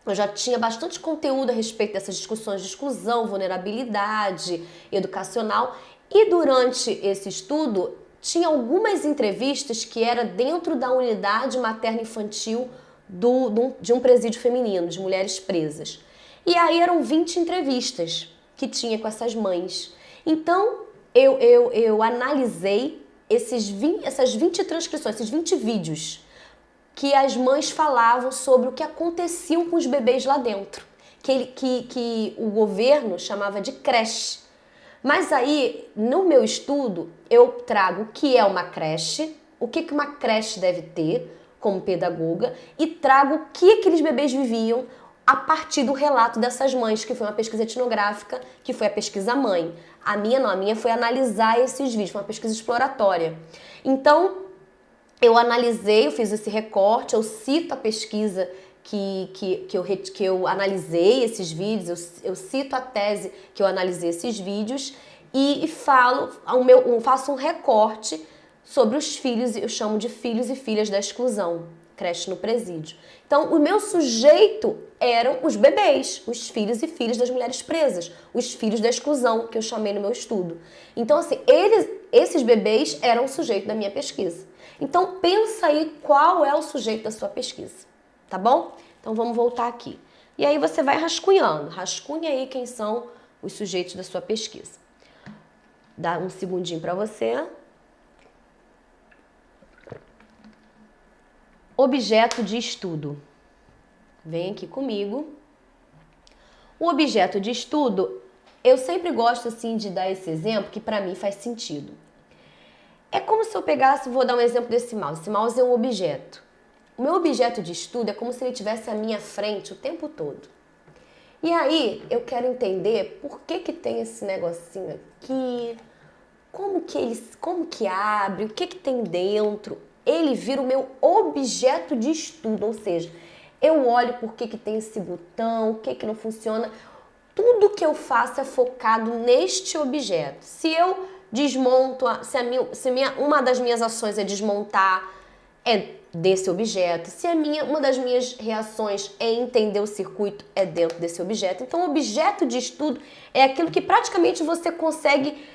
eu já tinha bastante conteúdo a respeito dessas discussões de exclusão, vulnerabilidade educacional, e durante esse estudo tinha algumas entrevistas que era dentro da unidade materno-infantil de um presídio feminino, de mulheres presas. E aí eram 20 entrevistas que tinha com essas mães. Então, eu analisei essas 20 transcrições, esses 20 vídeos que as mães falavam sobre o que acontecia com os bebês lá dentro, que o governo chamava de creche. Mas aí, no meu estudo, eu trago o que é uma creche, o que uma creche deve ter como pedagoga e trago o que aqueles bebês viviam a partir do relato dessas mães, que foi uma pesquisa etnográfica, que foi a pesquisa mãe. A minha não, a minha foi analisar esses vídeos, foi uma pesquisa exploratória. Então, eu analisei, eu fiz esse recorte, eu cito a pesquisa que eu analisei esses vídeos, eu cito a tese que eu analisei esses vídeos e faço um recorte sobre os filhos, eu chamo de filhos e filhas da exclusão, creche no presídio. Então, o meu sujeito eram os bebês, os filhos e filhas das mulheres presas, os filhos da exclusão, que eu chamei no meu estudo. Então, assim, esses bebês eram o sujeito da minha pesquisa. Então, pensa aí qual é o sujeito da sua pesquisa, tá bom? Então, vamos voltar aqui. E aí você vai rascunhando. Rascunha aí quem são os sujeitos da sua pesquisa. Dá um segundinho para você. Objeto de estudo. Vem aqui comigo. O objeto de estudo, eu sempre gosto assim de dar esse exemplo que para mim faz sentido. É como se eu pegasse, vou dar um exemplo desse mouse. Esse mouse é um objeto. O meu objeto de estudo é como se ele estivesse à minha frente o tempo todo. E aí, eu quero entender por que tem esse negocinho aqui, como que abre, o que tem dentro. Ele vira o meu objeto de estudo, ou seja, eu olho por que tem esse botão, o que não funciona. Tudo que eu faço é focado neste objeto. Se eu desmonto, uma das minhas ações é desmontar, é desse objeto. Se uma das minhas reações é entender o circuito, é dentro desse objeto. Então, o objeto de estudo é aquilo que praticamente você consegue,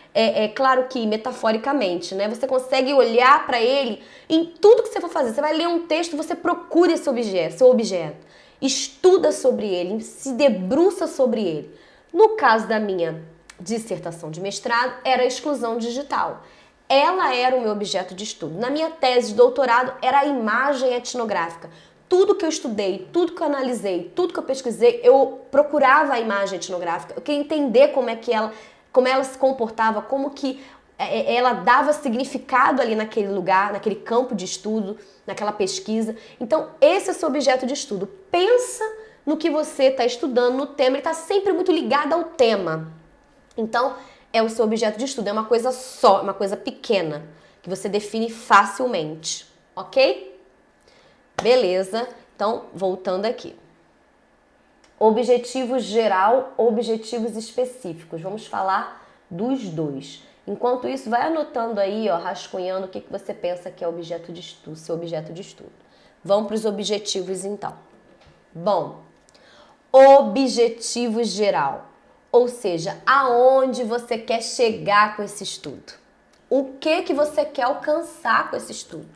claro que metaforicamente, né? Você consegue olhar para ele em tudo que você for fazer. Você vai ler um texto, você procura esse objeto, seu objeto. Estuda sobre ele, se debruça sobre ele. No caso da minha dissertação de mestrado, era a exclusão digital. Ela era o meu objeto de estudo. Na minha tese de doutorado, era a imagem etnográfica. Tudo que eu estudei, tudo que eu analisei, tudo que eu pesquisei, eu procurava a imagem etnográfica. Eu queria entender como ela se comportava, como que ela dava significado ali naquele lugar, naquele campo de estudo, naquela pesquisa. Então, esse é o seu objeto de estudo. Pensa no que você está estudando, no tema, ele está sempre muito ligado ao tema. Então, é o seu objeto de estudo, é uma coisa só, uma coisa pequena, que você define facilmente, ok? Beleza, então, voltando aqui. Objetivo geral, objetivos específicos. Vamos falar dos dois. Enquanto isso, vai anotando aí, ó, rascunhando o que você pensa que é objeto de estudo, seu objeto de estudo. Vamos para os objetivos, então. Bom, objetivo geral. Ou seja, aonde você quer chegar com esse estudo? O que você quer alcançar com esse estudo?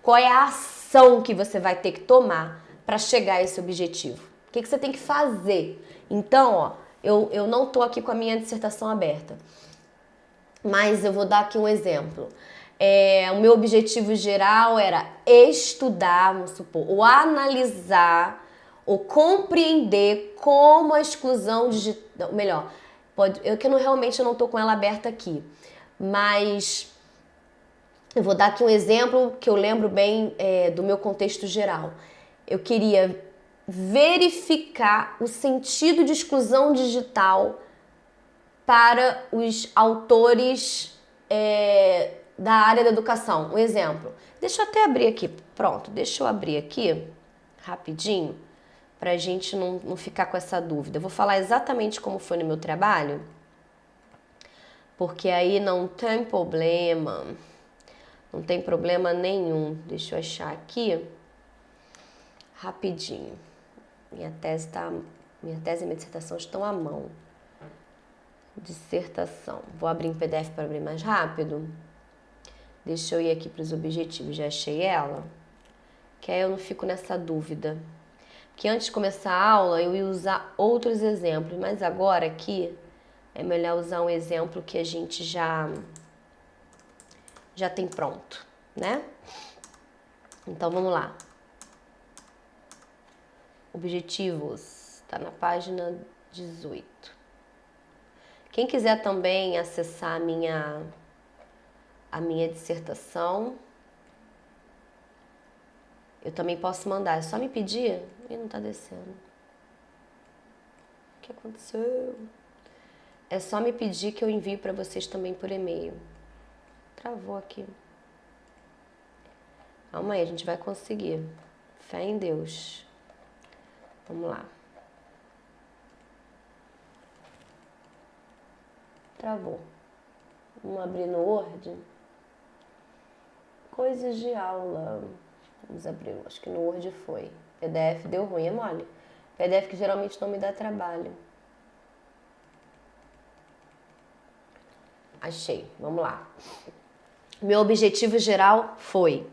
Qual é a ação que você vai ter que tomar para chegar a esse objetivo? O que você tem que fazer? Então, ó, eu não estou aqui com a minha dissertação aberta, mas eu vou dar aqui um exemplo. O meu objetivo geral era estudar, vamos supor, ou analisar ou compreender como a exclusão digital, melhor, realmente eu não estou com ela aberta aqui, mas eu vou dar aqui um exemplo que eu lembro bem do meu contexto geral. Eu queria verificar o sentido de exclusão digital para os autores da área da educação. Um exemplo. Deixa eu até abrir aqui. Pronto, deixa eu abrir aqui rapidinho, para a gente não ficar com essa dúvida. Eu vou falar exatamente como foi no meu trabalho, porque aí não tem problema nenhum. Deixa eu achar aqui rapidinho. Minha tese e minha dissertação estão à mão. Dissertação. Vou abrir em PDF para abrir mais rápido. Deixa eu ir aqui para os objetivos. Já achei ela. que aí eu não fico nessa dúvida. Porque antes de começar a aula eu ia usar outros exemplos, mas agora aqui é melhor usar um exemplo que a gente já tem pronto, né? Então vamos lá. Objetivos, tá na página 18. Quem quiser também acessar a minha dissertação, eu também posso mandar. É só me pedir. Ih, não tá descendo. O que aconteceu? É só me pedir que eu envio para vocês também por e-mail. Travou aqui. Calma aí, a gente vai conseguir. Fé em Deus. Vamos lá. Travou. Vamos abrir no Word. Coisas de aula. Vamos abrir, acho que no Word foi. PDF deu ruim, é mole. PDF que geralmente não me dá trabalho. Achei, vamos lá. Meu objetivo geral foi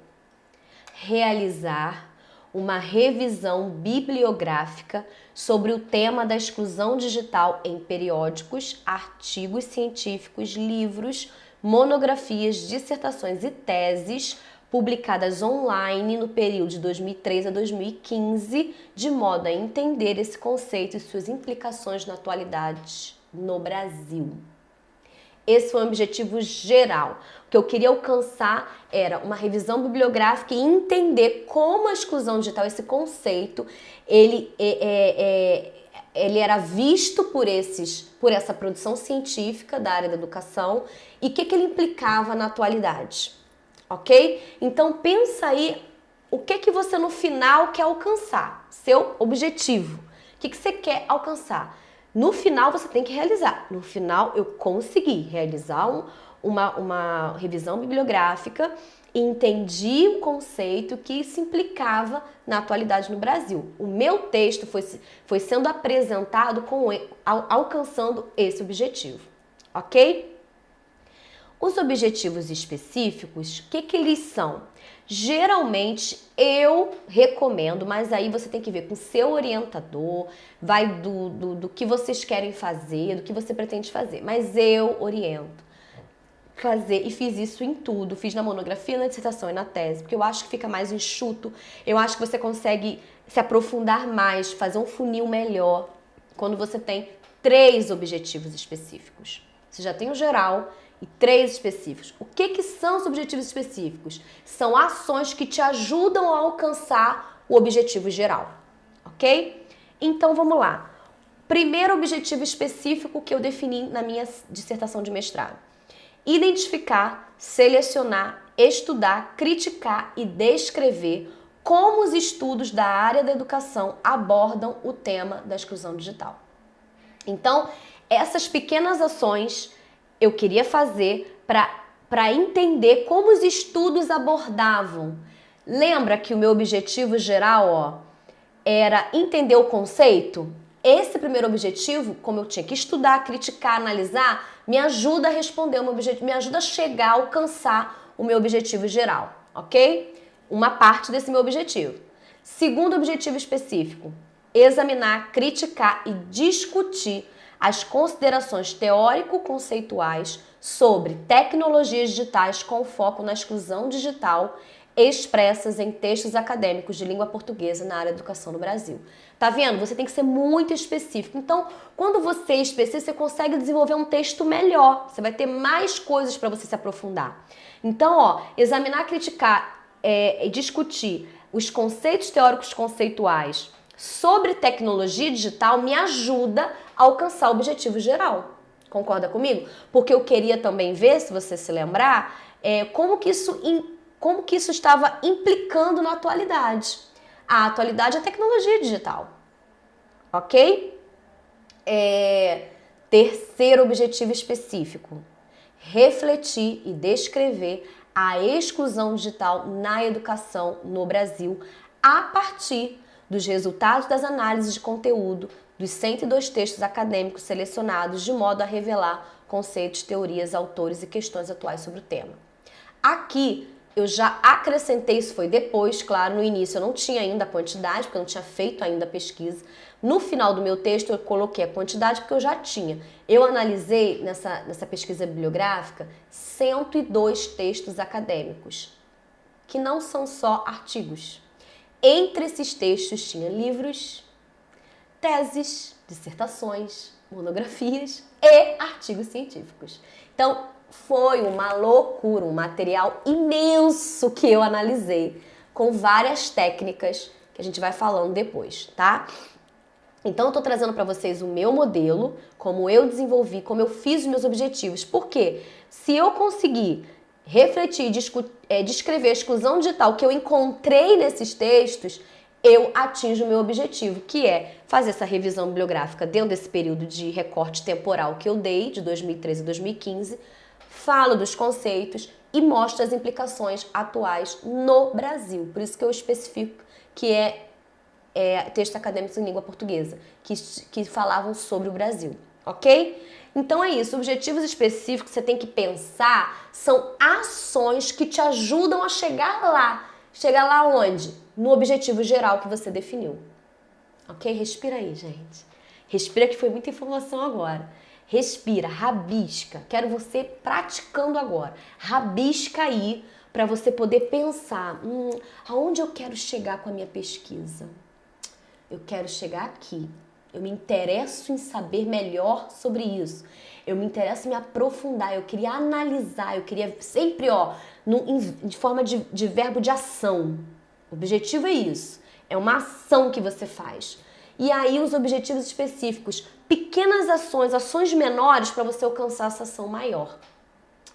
realizar uma revisão bibliográfica sobre o tema da exclusão digital em periódicos, artigos científicos, livros, monografias, dissertações e teses publicadas online no período de 2003 a 2015, de modo a entender esse conceito e suas implicações na atualidade no Brasil. Esse foi um objetivo geral. O que eu queria alcançar era uma revisão bibliográfica e entender como a exclusão digital, esse conceito, ele era visto por essa produção científica da área da educação e o que ele implicava na atualidade, ok? Então pensa aí o que você no final quer alcançar, seu objetivo, o que você quer alcançar. No final você tem que realizar. No final eu consegui realizar uma revisão bibliográfica e entendi o conceito que se implicava na atualidade no Brasil. O meu texto foi sendo apresentado alcançando esse objetivo, ok? Os objetivos específicos, o que eles são? Geralmente eu recomendo, mas aí você tem que ver com o seu orientador, vai do que vocês querem fazer, do que você pretende fazer, mas eu oriento fazer, e fiz isso em tudo, fiz na monografia, na dissertação e na tese, porque eu acho que fica mais enxuto, eu acho que você consegue se aprofundar mais, fazer um funil melhor, quando você tem 3 objetivos específicos. Você já tem o geral e 3 específicos. O que são os objetivos específicos? São ações que te ajudam a alcançar o objetivo geral, ok? Então vamos lá. Primeiro objetivo específico que eu defini na minha dissertação de mestrado: identificar, selecionar, estudar, criticar e descrever como os estudos da área da educação abordam o tema da exclusão digital. Então, essas pequenas ações eu queria fazer para entender como os estudos abordavam. Lembra que o meu objetivo geral, era entender o conceito? Esse primeiro objetivo, como eu tinha que estudar, criticar, analisar, me ajuda a responder o meu objetivo, me ajuda a chegar, a alcançar o meu objetivo geral, ok? Uma parte desse meu objetivo. Segundo objetivo específico: examinar, criticar e discutir as considerações teórico-conceituais sobre tecnologias digitais com foco na exclusão digital expressas em textos acadêmicos de língua portuguesa na área da educação no Brasil. Tá vendo? Você tem que ser muito específico. Então, quando você é específico, você consegue desenvolver um texto melhor. Você vai ter mais coisas para você se aprofundar. Então, examinar, criticar e discutir os conceitos teóricos conceituais sobre tecnologia digital me ajuda a alcançar o objetivo geral. Concorda comigo? Porque eu queria também ver, se você se lembrar, como que isso estava implicando na atualidade. A atualidade é a tecnologia digital. Ok? Terceiro objetivo específico: refletir e descrever a exclusão digital na educação no Brasil a partir dos resultados das análises de conteúdo dos 102 textos acadêmicos selecionados, de modo a revelar conceitos, teorias, autores e questões atuais sobre o tema. Aqui eu já acrescentei, isso foi depois, claro, no início eu não tinha ainda a quantidade, porque eu não tinha feito ainda a pesquisa. No final do meu texto eu coloquei a quantidade porque eu já tinha. Eu analisei nessa pesquisa bibliográfica 102 textos acadêmicos, que não são só artigos. Entre esses textos tinha livros, teses, dissertações, monografias e artigos científicos. Então, foi uma loucura, um material imenso que eu analisei, com várias técnicas que a gente vai falando depois, tá? Então, eu tô trazendo para vocês o meu modelo, como eu desenvolvi, como eu fiz os meus objetivos. Por quê? Se eu conseguir refletir, descrever a exclusão digital que eu encontrei nesses textos, eu atinjo o meu objetivo, que é fazer essa revisão bibliográfica dentro desse período de recorte temporal que eu dei, de 2013 a 2015, falo dos conceitos e mostro as implicações atuais no Brasil. Por isso que eu especifico que é textos acadêmicos em língua portuguesa, que falavam sobre o Brasil, ok? Então é isso, objetivos específicos que você tem que pensar são ações que te ajudam a chegar lá. Chegar lá onde? No objetivo geral que você definiu. Ok? Respira aí, gente. Respira, que foi muita informação agora. Respira, rabisca. Quero você praticando agora. Rabisca aí para você poder pensar, aonde eu quero chegar com a minha pesquisa? Eu quero chegar aqui. Eu me interesso em saber melhor sobre isso. Eu me interesso em me aprofundar. Eu queria analisar. Eu queria sempre, de forma de verbo de ação. O objetivo é isso. É uma ação que você faz. E aí os objetivos específicos. Pequenas ações, ações menores para você alcançar essa ação maior.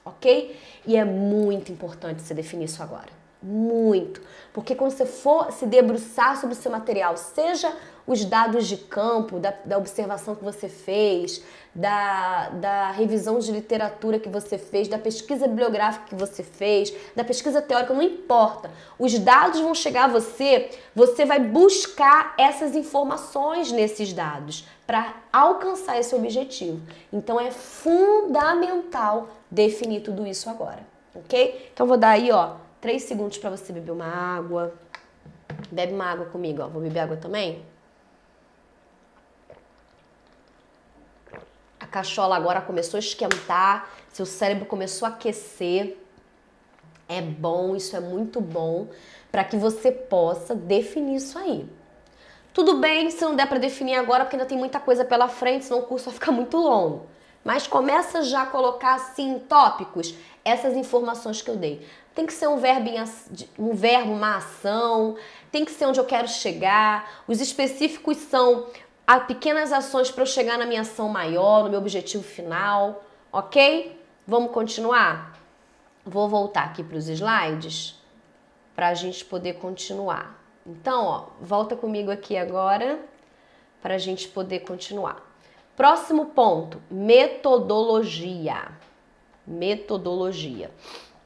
Ok? E é muito importante você definir isso agora. Muito. Porque quando você for se debruçar sobre o seu material, seja os dados de campo, da observação que você fez, da revisão de literatura que você fez, da pesquisa bibliográfica que você fez, da pesquisa teórica, não importa. Os dados vão chegar a você, você vai buscar essas informações nesses dados para alcançar esse objetivo. Então é fundamental definir tudo isso agora, ok? Então vou dar aí, 3 segundos para você beber uma água. Bebe uma água comigo, Vou beber água também? A cachola agora começou a esquentar, seu cérebro começou a aquecer. É bom, isso é muito bom para que você possa definir isso aí. Tudo bem se não der para definir agora, porque ainda tem muita coisa pela frente, senão o curso vai ficar muito longo. Mas começa já a colocar assim em tópicos essas informações que eu dei. Tem que ser um verbo, uma ação, tem que ser onde eu quero chegar. Os específicos são pequenas ações para eu chegar na minha ação maior, no meu objetivo final, ok? Vamos continuar? Vou voltar aqui para os slides para a gente poder continuar. Então, volta comigo aqui agora para a gente poder continuar. Próximo ponto, metodologia. Metodologia.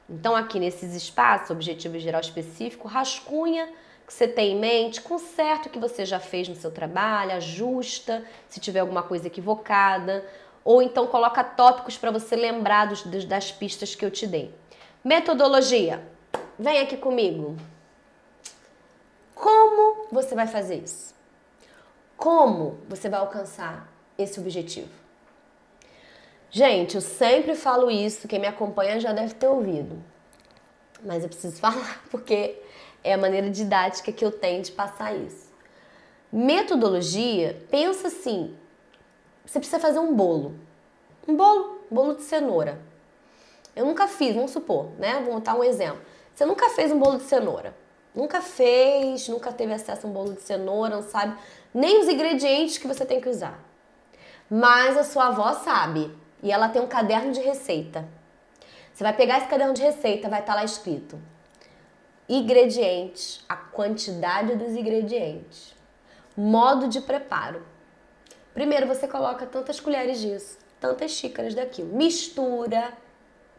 Então, aqui nesses espaços, objetivo geral específico, rascunha que você tem em mente, conserta o que você já fez no seu trabalho, ajusta se tiver alguma coisa equivocada, ou então coloca tópicos para você lembrar das pistas que eu te dei. Metodologia. Vem aqui comigo. Como você vai fazer isso? Como você vai alcançar esse objetivo? Gente, eu sempre falo isso, quem me acompanha já deve ter ouvido. Mas eu preciso falar porque é a maneira didática que eu tenho de passar isso. Metodologia, pensa assim, você precisa fazer um bolo. Um bolo de cenoura. Eu nunca fiz, vamos supor, né? Vou montar um exemplo. Você nunca fez um bolo de cenoura. Nunca fez, nunca teve acesso a um bolo de cenoura, não sabe nem os ingredientes que você tem que usar. Mas a sua avó sabe. E ela tem um caderno de receita. Você vai pegar esse caderno de receita, vai estar lá escrito ingredientes, a quantidade dos ingredientes, modo de preparo. Primeiro você coloca tantas colheres disso, tantas xícaras daquilo, mistura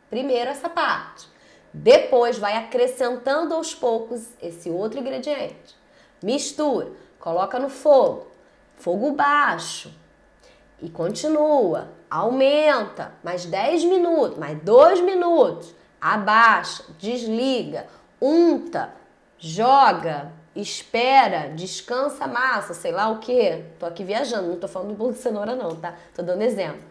primeiro essa parte. Depois vai acrescentando aos poucos esse outro ingrediente. Mistura, coloca no fogo, fogo baixo e continua. Aumenta, mais 10 minutos, mais 2 minutos, abaixa, desliga, unta, joga, espera, descansa a massa, sei lá o que. Tô aqui viajando, não tô falando do bolo de cenoura não, tá? Tô dando exemplo.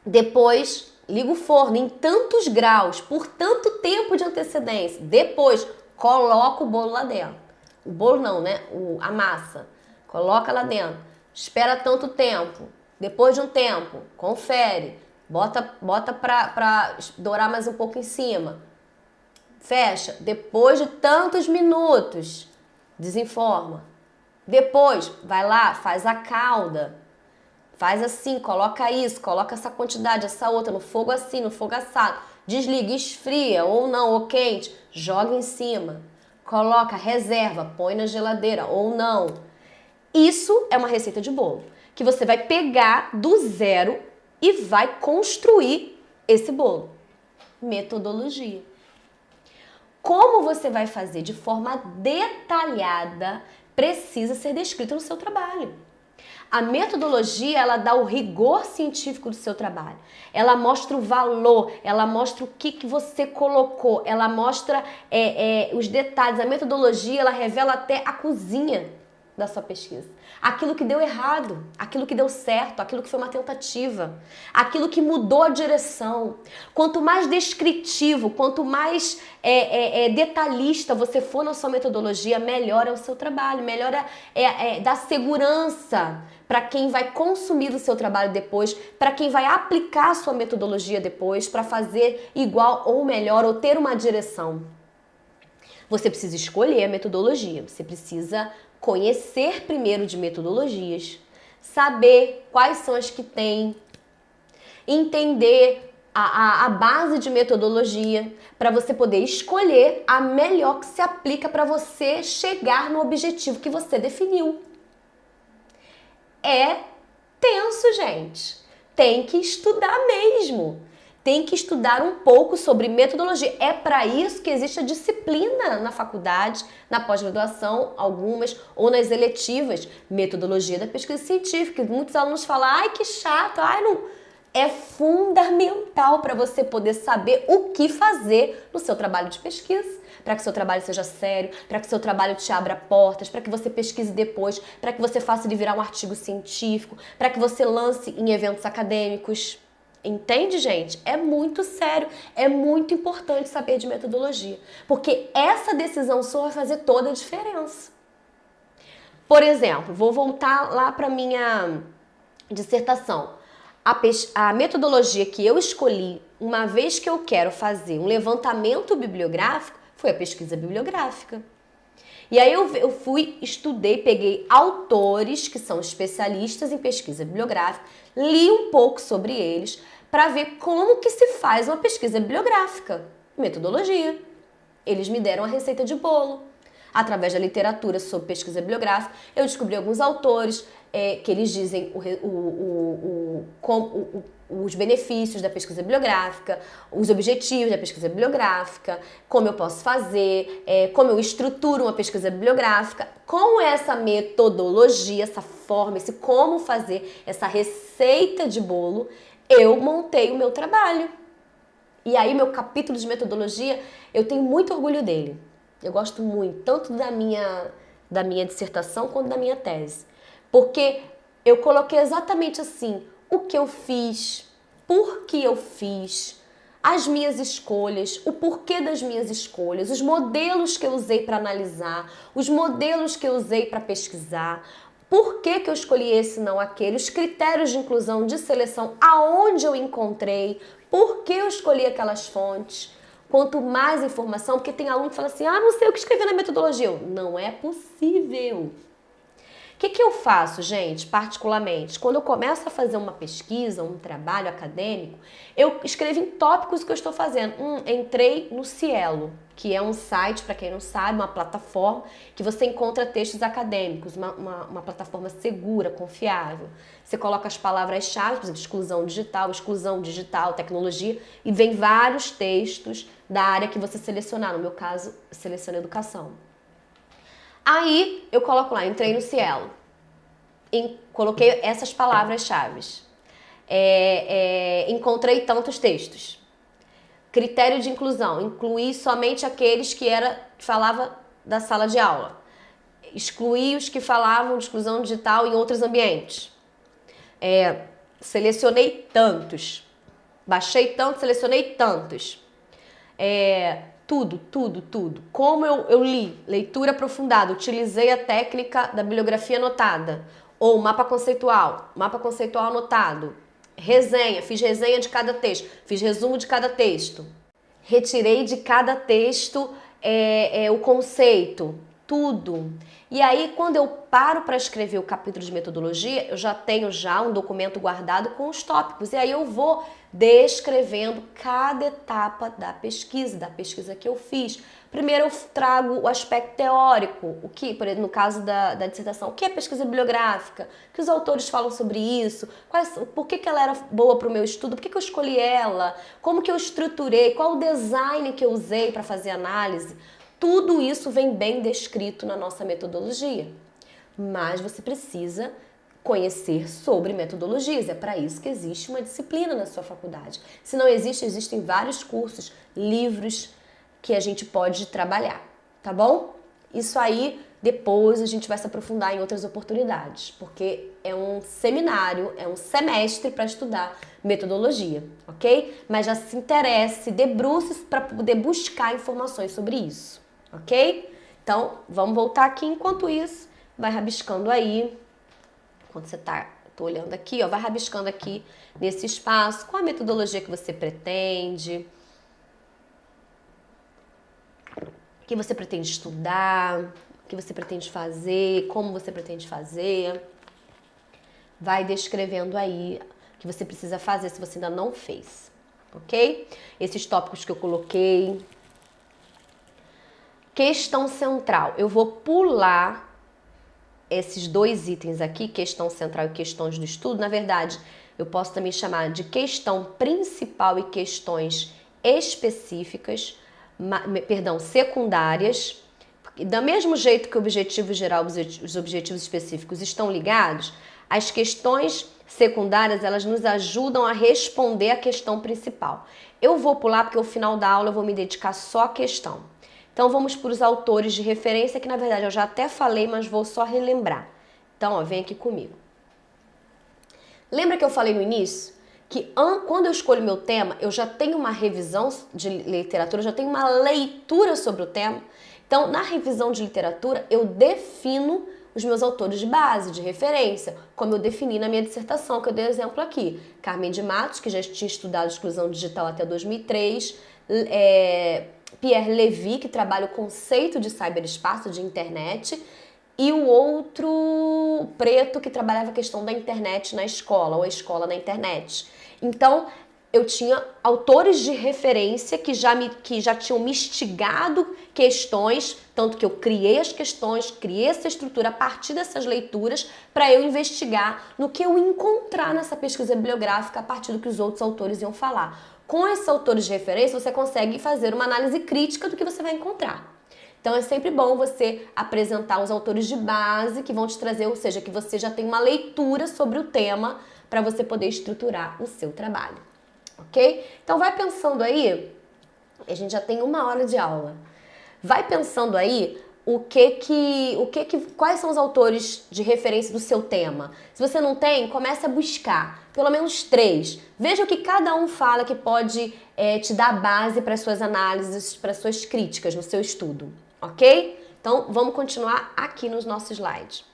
Depois, liga o forno em tantos graus, por tanto tempo de antecedência. Depois, coloca o bolo lá dentro. O bolo não, né? A massa. Coloca lá dentro. Espera tanto tempo. Depois de um tempo, confere. Bota pra dourar mais um pouco em cima. Fecha. Depois de tantos minutos, desenforma. Depois, vai lá, faz a calda. Faz assim, coloca isso, coloca essa quantidade, essa outra, no fogo assim, no fogo assado. Desliga, esfria ou não, ou quente, joga em cima. Coloca, reserva, põe na geladeira ou não. Isso é uma receita de bolo, que você vai pegar do zero e vai construir esse bolo. Metodologia. Como você vai fazer de forma detalhada precisa ser descrito no seu trabalho. A metodologia, ela dá o rigor científico do seu trabalho. Ela mostra o valor, ela mostra o que você colocou, ela mostra os detalhes. A metodologia, ela revela até a cozinha da sua pesquisa. Aquilo que deu errado, aquilo que deu certo, aquilo que foi uma tentativa, aquilo que mudou a direção. Quanto mais descritivo, quanto mais detalhista você for na sua metodologia, melhor é o seu trabalho, melhor dá segurança para quem vai consumir o seu trabalho depois, para quem vai aplicar a sua metodologia depois, para fazer igual ou melhor, ou ter uma direção. Você precisa escolher a metodologia, você precisa conhecer primeiro de metodologias, saber quais são as que tem, entender a base de metodologia para você poder escolher a melhor que se aplica para você chegar no objetivo que você definiu. É tenso, gente. Tem que estudar mesmo. Tem que estudar um pouco sobre metodologia. É para isso que existe a disciplina na faculdade, na pós-graduação, algumas, ou nas eletivas. Metodologia da pesquisa científica. Muitos alunos falam, ai que chato, ai não... É fundamental para você poder saber o que fazer no seu trabalho de pesquisa, para que seu trabalho seja sério, para que seu trabalho te abra portas, para que você pesquise depois, para que você faça ele virar um artigo científico, para que você lance em eventos acadêmicos. Entende, gente? É muito sério, é muito importante saber de metodologia, porque essa decisão sua vai fazer toda a diferença. Por exemplo, vou voltar lá para minha dissertação. A metodologia que eu escolhi, uma vez que eu quero fazer um levantamento bibliográfico, foi a pesquisa bibliográfica. E aí eu fui, estudei, peguei autores que são especialistas em pesquisa bibliográfica, li um pouco sobre eles para ver como que se faz uma pesquisa bibliográfica, metodologia. Eles me deram a receita de bolo. Através da literatura sobre pesquisa bibliográfica, eu descobri alguns autores que eles dizem os benefícios da pesquisa bibliográfica, os objetivos da pesquisa bibliográfica, como eu posso fazer, como eu estruturo uma pesquisa bibliográfica. Com essa metodologia, essa forma, esse como fazer, essa receita de bolo, eu montei o meu trabalho. E aí, meu capítulo de metodologia, eu tenho muito orgulho dele. Eu gosto muito, tanto da minha dissertação quanto da minha tese. Porque eu coloquei exatamente assim, o que eu fiz, por que eu fiz, as minhas escolhas, o porquê das minhas escolhas, os modelos que eu usei para analisar, os modelos que eu usei para pesquisar, por que eu escolhi esse e não aquele, os critérios de inclusão, de seleção, aonde eu encontrei, por que eu escolhi aquelas fontes. Quanto mais informação, porque tem aluno que fala assim, não sei o que escrever na metodologia. Não é possível. O que eu faço, gente, particularmente? Quando eu começo a fazer uma pesquisa, um trabalho acadêmico, eu escrevo em tópicos o que eu estou fazendo. Entrei no Cielo, que é um site, para quem não sabe, uma plataforma que você encontra textos acadêmicos, uma plataforma segura, confiável. Você coloca as palavras-chave, por exemplo, exclusão digital, tecnologia, e vem vários textos da área que você selecionar. No meu caso, seleciono educação. Aí eu coloco lá, entrei no Cielo, coloquei essas palavras-chave, encontrei tantos textos. Critério de inclusão, incluir somente aqueles que falava da sala de aula. Excluir os que falavam de exclusão digital em outros ambientes. Selecionei tantos. Baixei tanto, selecionei tantos. Tudo. Como eu li, leitura aprofundada, utilizei a técnica da bibliografia anotada, ou mapa conceitual anotado, resenha, fiz resenha de cada texto, fiz resumo de cada texto, retirei de cada texto o conceito, tudo. E aí, quando eu paro para escrever o capítulo de metodologia, eu já tenho um documento guardado com os tópicos. E aí eu vou descrevendo cada etapa da pesquisa que eu fiz. Primeiro eu trago o aspecto teórico, o que, por exemplo, no caso da dissertação, o que é pesquisa bibliográfica, o que os autores falam sobre isso, por que ela era boa para o meu estudo, por que eu escolhi ela, como que eu estruturei, qual o design que eu usei para fazer análise. Tudo isso vem bem descrito na nossa metodologia, mas você precisa conhecer sobre metodologias, é para isso que existe uma disciplina na sua faculdade. Se não existe, existem vários cursos, livros que a gente pode trabalhar, tá bom? Isso aí, depois a gente vai se aprofundar em outras oportunidades, porque é um seminário, é um semestre para estudar metodologia, ok? Mas já se interesse, debruce para poder buscar informações sobre isso, ok? Então, vamos voltar aqui. Enquanto isso, vai rabiscando aí. Quando você tô olhando aqui, ó, vai rabiscando aqui nesse espaço, qual a metodologia que você pretende, o que você pretende estudar, o que você pretende fazer, como você pretende fazer. Vai descrevendo aí o que você precisa fazer se você ainda não fez, ok? Esses tópicos que eu coloquei. Questão central. Eu vou pular esses dois itens aqui, questão central e questões do estudo. Na verdade, eu posso também chamar de questão principal e questões específicas, secundárias. Do mesmo jeito que o objetivo geral e os objetivos específicos estão ligados, as questões secundárias, elas nos ajudam a responder a questão principal. Eu vou pular porque no final da aula eu vou me dedicar só à questão. Então vamos para os autores de referência, que na verdade eu já até falei, mas vou só relembrar. Então, ó, vem aqui comigo. Lembra que eu falei no início que quando eu escolho meu tema, eu já tenho uma revisão de literatura, eu já tenho uma leitura sobre o tema. Então, na revisão de literatura, eu defino os meus autores de base, de referência, como eu defini na minha dissertação, que eu dei exemplo aqui. Carmen de Matos, que já tinha estudado exclusão digital até 2003, Pierre Levy, que trabalha o conceito de cyberespaço, de internet, e o outro preto que trabalhava a questão da internet na escola, ou a escola na internet. Então, eu tinha autores de referência que já tinham me instigado questões, tanto que eu criei as questões, criei essa estrutura a partir dessas leituras para eu investigar no que eu encontrar nessa pesquisa bibliográfica a partir do que os outros autores iam falar. Com esses autores de referência, você consegue fazer uma análise crítica do que você vai encontrar. Então, é sempre bom você apresentar os autores de base que vão te trazer, ou seja, que você já tem uma leitura sobre o tema para você poder estruturar o seu trabalho, ok? Então, vai pensando aí, a gente já tem 1 hora de aula, vai pensando aí quais são os autores de referência do seu tema. Se você não tem, comece a buscar, pelo menos 3. Veja o que cada um fala que pode te dar base para suas análises, para suas críticas no seu estudo, ok? Então, vamos continuar aqui nos nossos slides.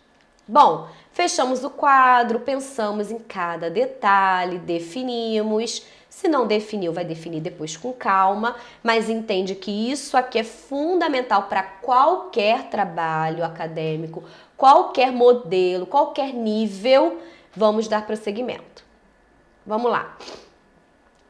Bom, fechamos o quadro, pensamos em cada detalhe, definimos. Se não definiu, vai definir depois com calma, mas entende que isso aqui é fundamental para qualquer trabalho acadêmico, qualquer modelo, qualquer nível. Vamos dar prosseguimento. Vamos lá.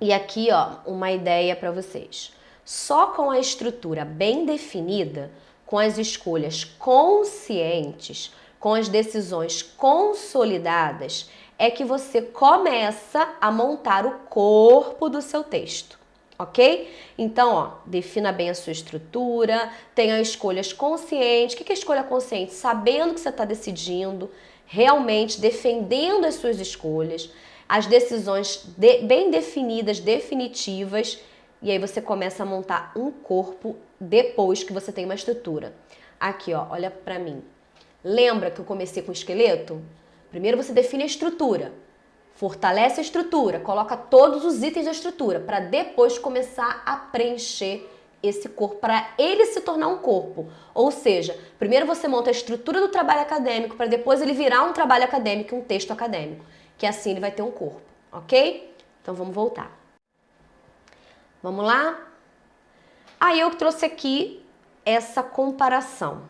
E aqui, ó, uma ideia para vocês. Só com a estrutura bem definida, com as escolhas conscientes, com as decisões consolidadas, é que você começa a montar o corpo do seu texto, ok? Então, ó, defina bem a sua estrutura, tenha escolhas conscientes. O que é escolha consciente? Sabendo o que você está decidindo, realmente defendendo as suas escolhas, as decisões bem definidas, definitivas, e aí você começa a montar um corpo depois que você tem uma estrutura. Aqui, ó, olha pra mim. Lembra que eu comecei com o esqueleto? Primeiro você define a estrutura, fortalece a estrutura, coloca todos os itens da estrutura, para depois começar a preencher esse corpo, para ele se tornar um corpo. Ou seja, primeiro você monta a estrutura do trabalho acadêmico, para depois ele virar um trabalho acadêmico, um texto acadêmico, que assim ele vai ter um corpo, ok? Então vamos voltar. Vamos lá? Aí eu trouxe aqui essa comparação.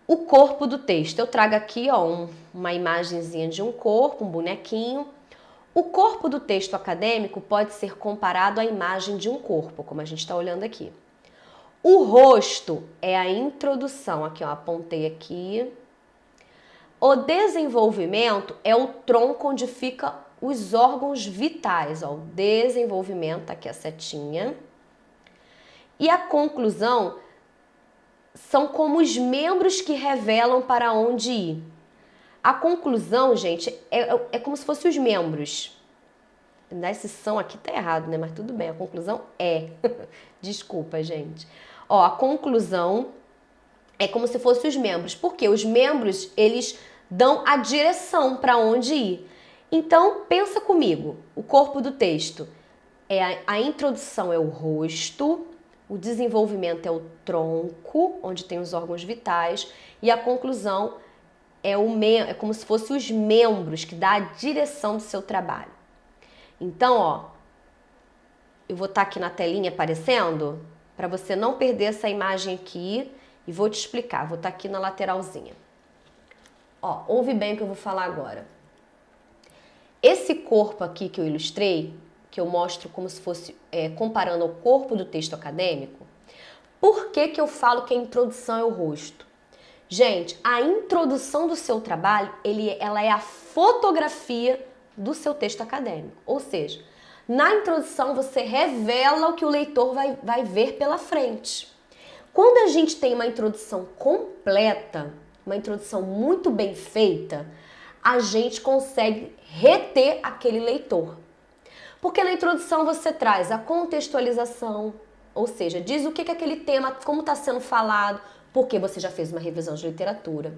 O corpo do texto. Eu trago aqui, ó, uma imagenzinha de um corpo, um bonequinho. O corpo do texto acadêmico pode ser comparado à imagem de um corpo, como a gente está olhando aqui. O rosto é a introdução. Aqui, ó, apontei aqui. O desenvolvimento é o tronco onde fica os órgãos vitais, ó, o desenvolvimento, aqui a setinha. E a conclusão são como os membros que revelam para onde ir. A conclusão, gente, é como se fossem os membros. Esse são aqui tá errado, né? Mas tudo bem, a conclusão é. Desculpa, gente. Ó, a conclusão é como se fossem os membros. Porque os membros, eles dão a direção para onde ir. Então, pensa comigo. O corpo do texto. A introdução é o rosto. O desenvolvimento é o tronco, onde tem os órgãos vitais, e a conclusão é como se fossem os membros que dá a direção do seu trabalho. Então, ó, eu vou estar aqui na telinha aparecendo, para você não perder essa imagem aqui, e vou te explicar. Vou estar aqui na lateralzinha. Ó, ouve bem o que eu vou falar agora. Esse corpo aqui que eu ilustrei, que eu mostro como se fosse comparando ao corpo do texto acadêmico, por que que eu falo que a introdução é o rosto? Gente, a introdução do seu trabalho, ela é a fotografia do seu texto acadêmico. Ou seja, na introdução você revela o que o leitor vai ver pela frente. Quando a gente tem uma introdução completa, uma introdução muito bem feita, a gente consegue reter aquele leitor. Porque na introdução você traz a contextualização, ou seja, diz o que é aquele tema, como está sendo falado, porque você já fez uma revisão de literatura.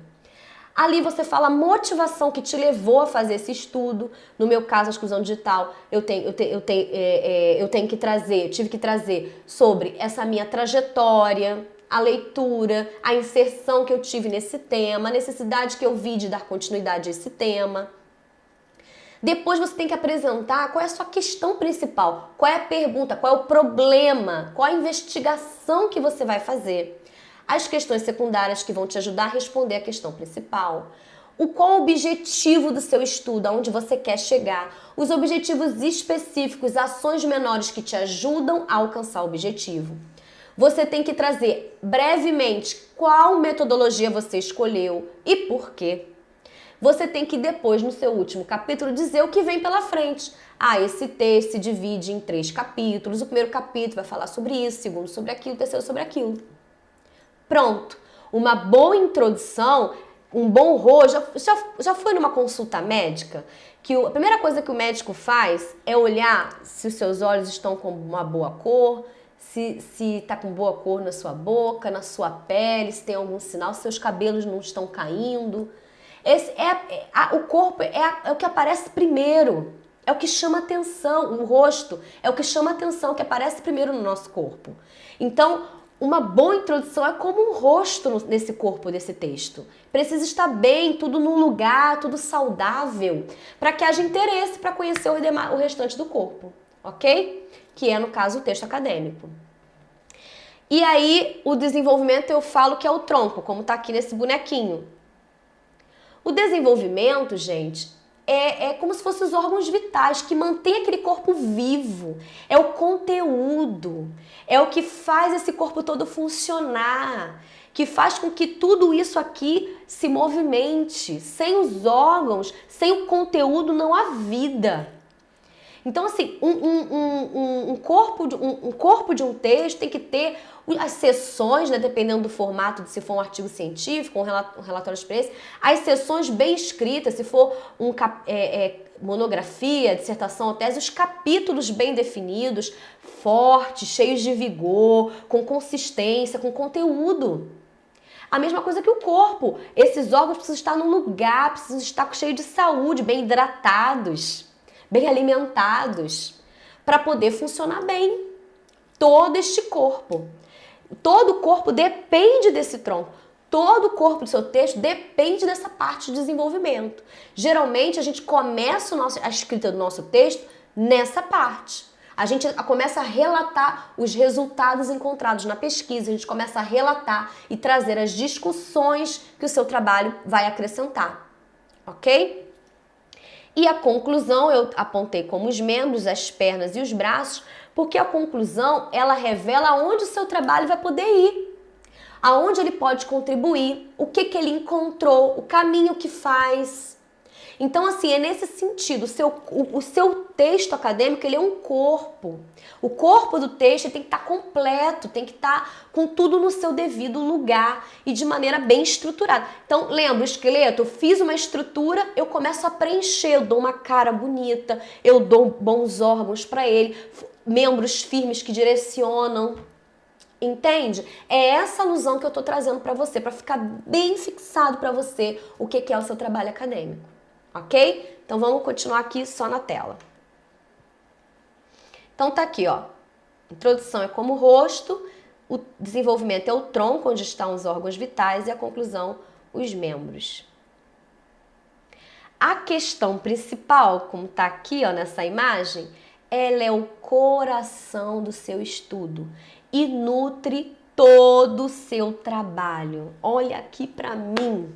Ali você fala a motivação que te levou a fazer esse estudo. No meu caso, a exclusão digital, eu tive que trazer sobre essa minha trajetória, a leitura, a inserção que eu tive nesse tema, a necessidade que eu vi de dar continuidade a esse tema. Depois você tem que apresentar qual é a sua questão principal, qual é a pergunta, qual é o problema, qual é a investigação que você vai fazer. As questões secundárias que vão te ajudar a responder a questão principal. Qual o objetivo do seu estudo, aonde você quer chegar. Os objetivos específicos, ações menores que te ajudam a alcançar o objetivo. Você tem que trazer brevemente qual metodologia você escolheu e por quê. Você tem que depois, no seu último capítulo, dizer o que vem pela frente. Esse texto se divide em 3 capítulos. O primeiro capítulo vai falar sobre isso, o segundo sobre aquilo, o terceiro sobre aquilo. Pronto. Uma boa introdução, um bom rosto. Já foi numa consulta médica? Que a primeira coisa que o médico faz é olhar se os seus olhos estão com uma boa cor, se está com boa cor na sua boca, na sua pele, se tem algum sinal, se seus cabelos não estão caindo. O corpo é o que aparece primeiro, é o que chama atenção, o rosto é o que chama atenção, que aparece primeiro no nosso corpo. Então, uma boa introdução é como um rosto nesse corpo, desse texto. Precisa estar bem, tudo num lugar, tudo saudável, para que haja interesse para conhecer o restante do corpo, ok? Que é, no caso, o texto acadêmico. E aí, o desenvolvimento eu falo que é o tronco, como está aqui nesse bonequinho. O desenvolvimento, gente, é como se fossem os órgãos vitais que mantém aquele corpo vivo. É o conteúdo, é o que faz esse corpo todo funcionar, que faz com que tudo isso aqui se movimente. Sem os órgãos, sem o conteúdo, não há vida. Então, assim, um corpo de um texto tem que ter as seções, né, dependendo do formato, se for um artigo científico, um relatório de experiência, as seções bem escritas, se for monografia, dissertação ou tese, os capítulos bem definidos, fortes, cheios de vigor, com consistência, com conteúdo. A mesma coisa que o corpo. Esses órgãos precisam estar num lugar, precisam estar cheios de saúde, bem hidratados, bem alimentados, para poder funcionar bem. Todo este corpo. Todo o corpo depende desse tronco. Todo o corpo do seu texto depende dessa parte de desenvolvimento. Geralmente, a gente começa a escrita do nosso texto nessa parte. A gente começa a relatar os resultados encontrados na pesquisa, a gente começa a relatar e trazer as discussões que o seu trabalho vai acrescentar, ok? E a conclusão eu apontei como os membros, as pernas e os braços, porque a conclusão ela revela aonde o seu trabalho vai poder ir, aonde ele pode contribuir, o que ele encontrou, o caminho que faz. Então, assim, é nesse sentido, o seu texto acadêmico, ele é um corpo. O corpo do texto tem que estar completo, tem que estar com tudo no seu devido lugar e de maneira bem estruturada. Então, lembra o esqueleto? Eu fiz uma estrutura, eu começo a preencher, eu dou uma cara bonita, eu dou bons órgãos para ele, membros firmes que direcionam. Entende? É essa alusão que eu estou trazendo para você, para ficar bem fixado para você o que é o seu trabalho acadêmico. Ok? Então vamos continuar aqui só na tela. Então tá aqui, ó. Introdução é como o rosto, o desenvolvimento é o tronco, onde estão os órgãos vitais, e a conclusão, os membros. A questão principal, como tá aqui, ó, nessa imagem, ela é o coração do seu estudo e nutre todo o seu trabalho. Olha aqui para mim.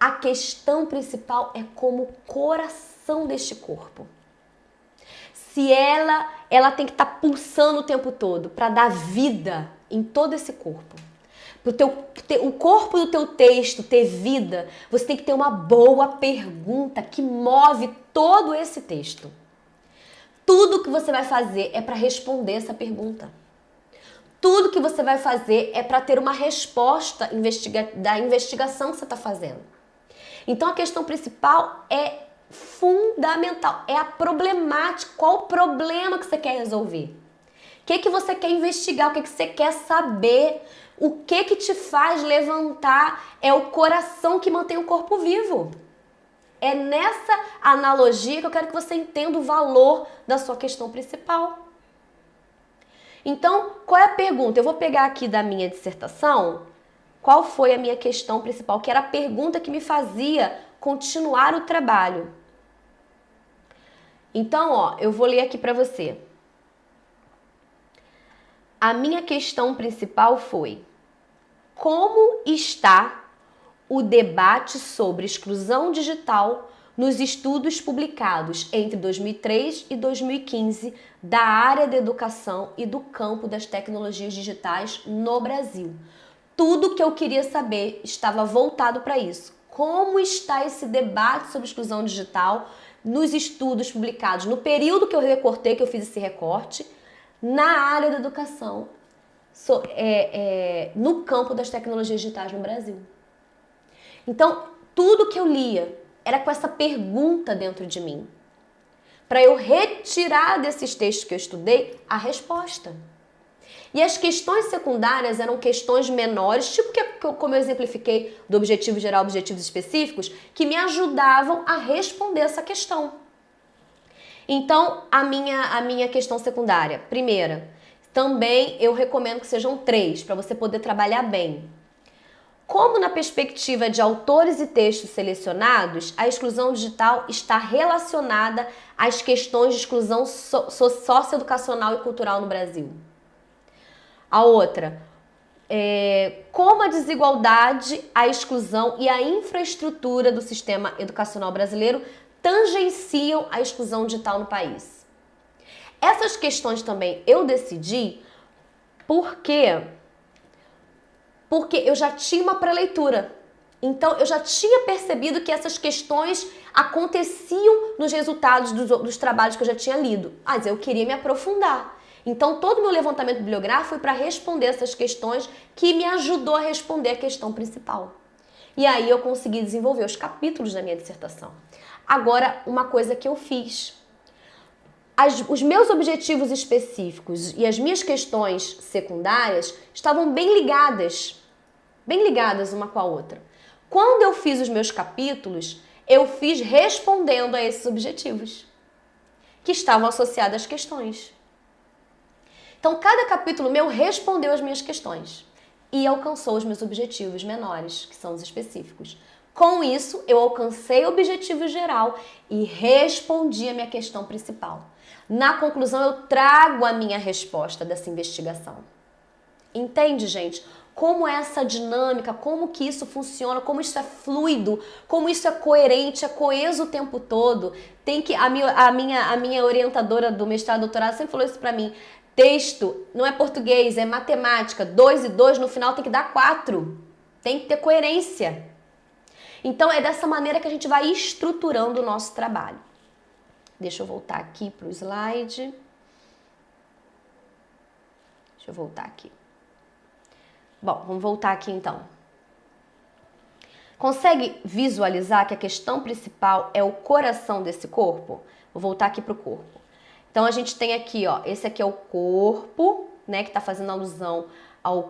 A questão principal é como o coração deste corpo. Se ela tem que estar pulsando o tempo todo para dar vida em todo esse corpo. Para o corpo do teu texto ter vida, você tem que ter uma boa pergunta que move todo esse texto. Tudo que você vai fazer é para responder essa pergunta. Tudo que você vai fazer é para ter uma resposta da investigação que você está fazendo. Então a questão principal é fundamental, é a problemática, qual o problema que você quer resolver? O que você quer investigar, o que você quer saber, o que te faz levantar, é o coração que mantém o corpo vivo. É nessa analogia que eu quero que você entenda o valor da sua questão principal. Então, qual é a pergunta? Eu vou pegar aqui da minha dissertação, qual foi a minha questão principal, que era a pergunta que me fazia continuar o trabalho. Então, ó, eu vou ler aqui para você. A minha questão principal foi: como está o debate sobre exclusão digital nos estudos publicados entre 2003 e 2015 da área da educação e do campo das tecnologias digitais no Brasil? Tudo que eu queria saber estava voltado para isso. Como está esse debate sobre exclusão digital nos estudos publicados no período que eu recortei, que eu fiz esse recorte, na área da educação, no campo das tecnologias digitais no Brasil? Então, tudo que eu lia era com essa pergunta dentro de mim, para eu retirar desses textos que eu estudei a resposta. E as questões secundárias eram questões menores, tipo como eu exemplifiquei do objetivo geral, objetivos específicos, que me ajudavam a responder essa questão. Então, a minha questão secundária, primeira, também eu recomendo que sejam 3, para você poder trabalhar bem. Como na perspectiva de autores e textos selecionados, a exclusão digital está relacionada às questões de exclusão socioeducacional e cultural no Brasil? A outra, como a desigualdade, a exclusão e a infraestrutura do sistema educacional brasileiro tangenciam a exclusão digital no país? Essas questões também eu decidi porque eu já tinha uma pré-leitura. Então, eu já tinha percebido que essas questões aconteciam nos resultados dos trabalhos que eu já tinha lido. Mas eu queria me aprofundar. Então, todo o meu levantamento bibliográfico foi para responder essas questões, que me ajudou a responder a questão principal. E aí eu consegui desenvolver os capítulos da minha dissertação. Agora, uma coisa que eu fiz. Os meus objetivos específicos e as minhas questões secundárias estavam bem ligadas uma com a outra. Quando eu fiz os meus capítulos, eu fiz respondendo a esses objetivos, que estavam associados às questões. Então, cada capítulo meu respondeu às minhas questões e alcançou os meus objetivos menores, que são os específicos. Com isso, eu alcancei o objetivo geral e respondi a minha questão principal. Na conclusão, eu trago a minha resposta dessa investigação. Entende, gente? Como é essa dinâmica, como que isso funciona, como isso é fluido, como isso é coerente, é coeso o tempo todo. Tem que a minha orientadora do mestrado e doutorado sempre falou isso pra mim. Texto não é português, é matemática. 2 e 2 no final tem que dar 4. Tem que ter coerência. Então é dessa maneira que a gente vai estruturando o nosso trabalho. Deixa eu voltar aqui para o slide. Deixa eu voltar aqui. Bom, vamos voltar aqui então. Consegue visualizar que a questão principal é o coração desse corpo? Vou voltar aqui para o corpo. Então a gente tem aqui, ó, esse aqui é o corpo, né, que está fazendo alusão ao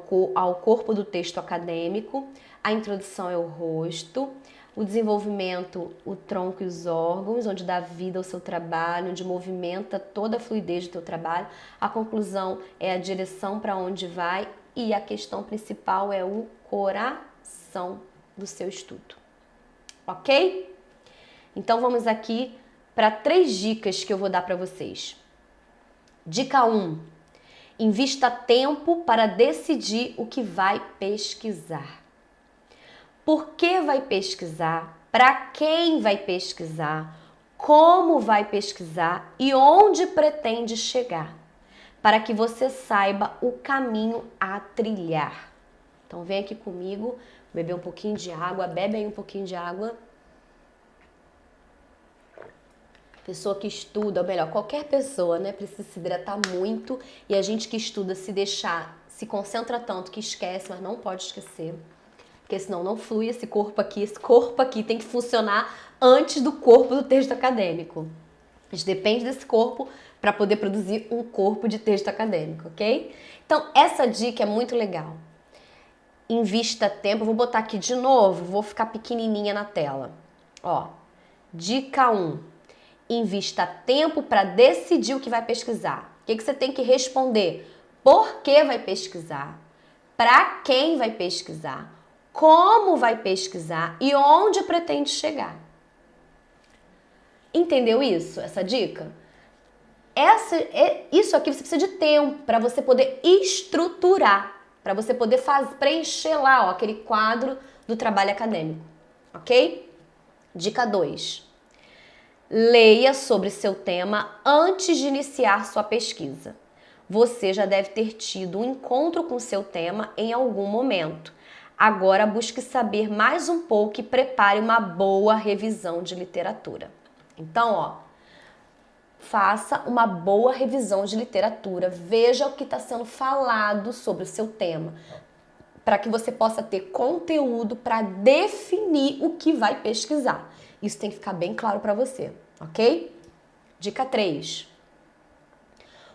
corpo do texto acadêmico. A introdução é o rosto, o desenvolvimento, o tronco e os órgãos, onde dá vida ao seu trabalho, onde movimenta toda a fluidez do teu trabalho. A conclusão é a direção para onde vai e a questão principal é o coração do seu estudo. Ok? Então vamos aqui para 3 dicas que eu vou dar para vocês. Dica 1. Invista tempo para decidir o que vai pesquisar. Por que vai pesquisar? Para quem vai pesquisar? Como vai pesquisar? E onde pretende chegar? Para que você saiba o caminho a trilhar. Então vem aqui comigo, beber um pouquinho de água, bebe aí um pouquinho de água. Pessoa que estuda, ou melhor, qualquer pessoa, né, precisa se hidratar muito e a gente que estuda se deixar, se concentra tanto que esquece, mas não pode esquecer, porque senão não flui esse corpo aqui tem que funcionar antes do corpo do texto acadêmico. A gente depende desse corpo para poder produzir um corpo de texto acadêmico, ok? Então, essa dica é muito legal. Invista tempo, eu vou botar aqui de novo, vou ficar pequenininha na tela. Ó, dica 1. Invista tempo para decidir o que vai pesquisar. O que você tem que responder? Por que vai pesquisar? Para quem vai pesquisar? Como vai pesquisar? E onde pretende chegar? Entendeu isso? Essa dica? Isso aqui você precisa de tempo para você poder estruturar, para você poder preencher lá, ó, aquele quadro do trabalho acadêmico, ok? Dica 2. Leia sobre seu tema antes de iniciar sua pesquisa. Você já deve ter tido um encontro com seu tema em algum momento. Agora busque saber mais um pouco e prepare uma boa revisão de literatura. Então, ó, faça uma boa revisão de literatura, veja o que está sendo falado sobre o seu tema, para que você possa ter conteúdo para definir o que vai pesquisar. Isso tem que ficar bem claro para você, ok? Dica 3.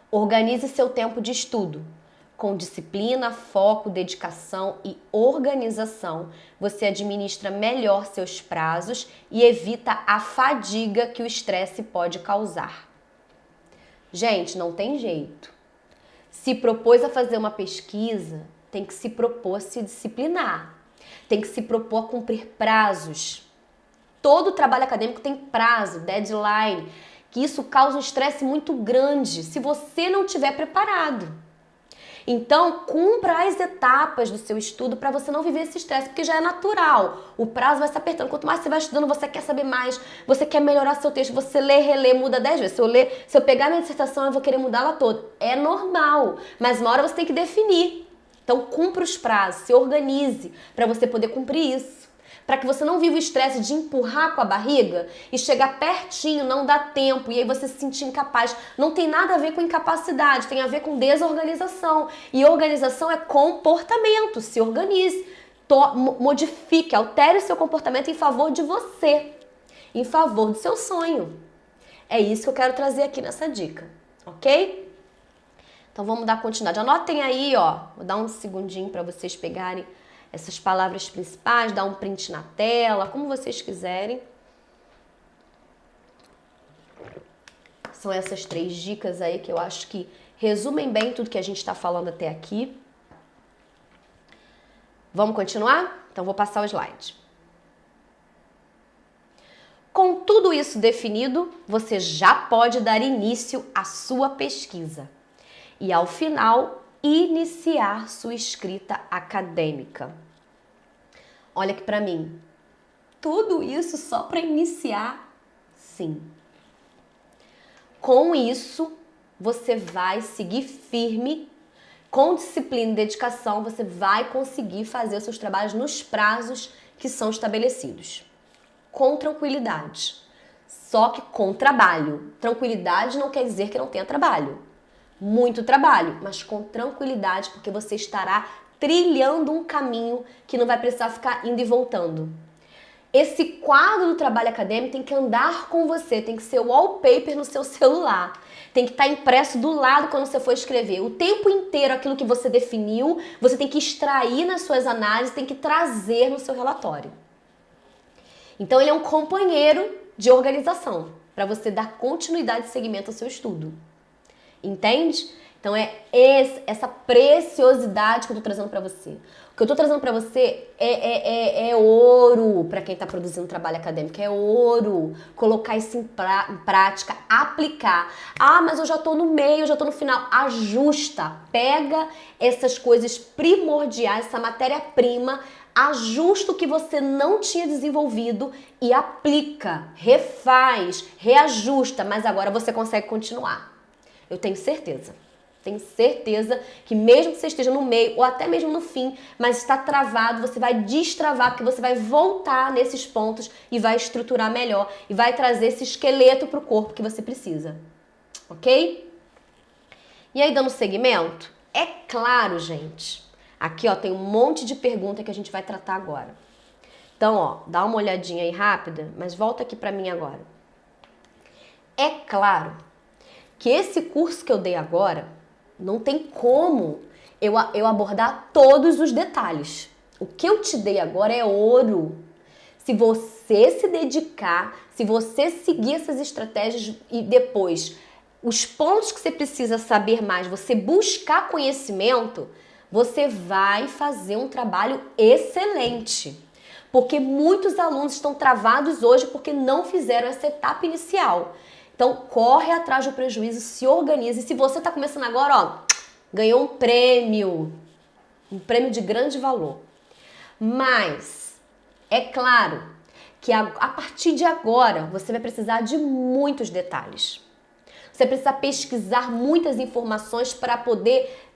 Organize seu tempo de estudo. Com disciplina, foco, dedicação e organização, você administra melhor seus prazos e evita a fadiga que o estresse pode causar. Gente, não tem jeito. Se propôs a fazer uma pesquisa, tem que se propor a se disciplinar. Tem que se propor a cumprir prazos. Todo trabalho acadêmico tem prazo, deadline, que isso causa um estresse muito grande se você não estiver preparado. Então, cumpra as etapas do seu estudo para você não viver esse estresse, porque já é natural. O prazo vai se apertando. Quanto mais você vai estudando, você quer saber mais, você quer melhorar seu texto, você lê, relê, muda 10 vezes. Se eu pegar minha dissertação, eu vou querer mudar ela toda. É normal, mas uma hora você tem que definir. Então, cumpra os prazos, se organize para você poder cumprir isso. Para que você não viva o estresse de empurrar com a barriga e chegar pertinho, não dá tempo, e aí você se sentir incapaz. Não tem nada a ver com incapacidade, tem a ver com desorganização. E organização é comportamento, se organize, modifique, altere o seu comportamento em favor de você. em favor do seu sonho. É isso que eu quero trazer aqui nessa dica, ok? Então vamos dar continuidade. Anotem aí, ó, vou dar um segundinho para vocês pegarem essas palavras principais, dar um print na tela, como vocês quiserem. São essas 3 dicas aí que eu acho que resumem bem tudo que a gente está falando até aqui. Vamos continuar? Então vou passar o slide. Com tudo isso definido, você já pode dar início à sua pesquisa e, ao final, iniciar sua escrita acadêmica. Olha aqui para mim. Tudo isso só para iniciar? Sim. Com isso, você vai seguir firme, com disciplina e dedicação, você vai conseguir fazer os seus trabalhos nos prazos que são estabelecidos. Com tranquilidade. Só que com trabalho. Tranquilidade não quer dizer que não tenha trabalho. Muito trabalho, mas com tranquilidade, porque você estará trilhando um caminho que não vai precisar ficar indo e voltando. Esse quadro do trabalho acadêmico tem que andar com você, tem que ser o wallpaper no seu celular. Tem que estar impresso do lado quando você for escrever. O tempo inteiro aquilo que você definiu, você tem que extrair nas suas análises, tem que trazer no seu relatório. Então ele é um companheiro de organização, para você dar continuidade e seguimento ao seu estudo. Entende? Então é essa preciosidade que eu tô trazendo para você. O que eu tô trazendo para você é ouro para quem tá produzindo trabalho acadêmico, é ouro. Colocar isso em prática, aplicar. Ah, mas eu já tô no meio, eu já tô no final. Ajusta, pega essas coisas primordiais, essa matéria-prima, ajusta o que você não tinha desenvolvido e aplica, refaz, reajusta, mas agora você consegue continuar. Eu tenho certeza. Tenho certeza que mesmo que você esteja no meio ou até mesmo no fim, mas está travado, você vai destravar, porque você vai voltar nesses pontos e vai estruturar melhor e vai trazer esse esqueleto para o corpo que você precisa. Ok? E aí, dando seguimento? É claro, gente. Aqui, ó, tem um monte de pergunta que a gente vai tratar agora. Então, ó, dá uma olhadinha aí rápida, mas volta aqui para mim agora. É claro que esse curso que eu dei agora não tem como eu abordar todos os detalhes. O que eu te dei agora é ouro. Se você se dedicar, se você seguir essas estratégias e depois os pontos que você precisa saber mais, você buscar conhecimento, você vai fazer um trabalho excelente. Porque muitos alunos estão travados hoje porque não fizeram essa etapa inicial. Então, corre atrás do prejuízo, se organize. E se você está começando agora, ó, ganhou um prêmio de grande valor. Mas, é claro que a partir de agora, você vai precisar de muitos detalhes. Você precisa pesquisar muitas informações para poder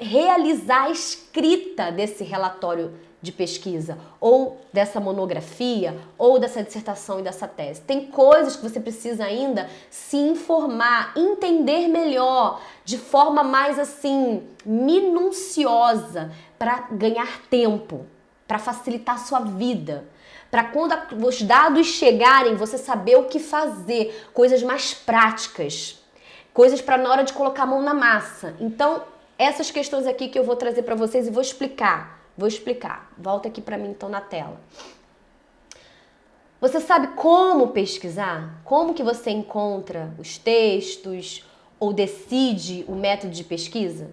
realizar a escrita desse relatório de pesquisa, ou dessa monografia, ou dessa dissertação e dessa tese. Tem coisas que você precisa ainda se informar, entender melhor, de forma mais assim, minuciosa, para ganhar tempo, para facilitar a sua vida. Para quando os dados chegarem, você saber o que fazer, coisas mais práticas, coisas para na hora de colocar a mão na massa. Então, essas questões aqui que eu vou trazer para vocês e vou explicar. Volta aqui para mim então na tela. Você sabe como pesquisar? Como que você encontra os textos ou decide o método de pesquisa?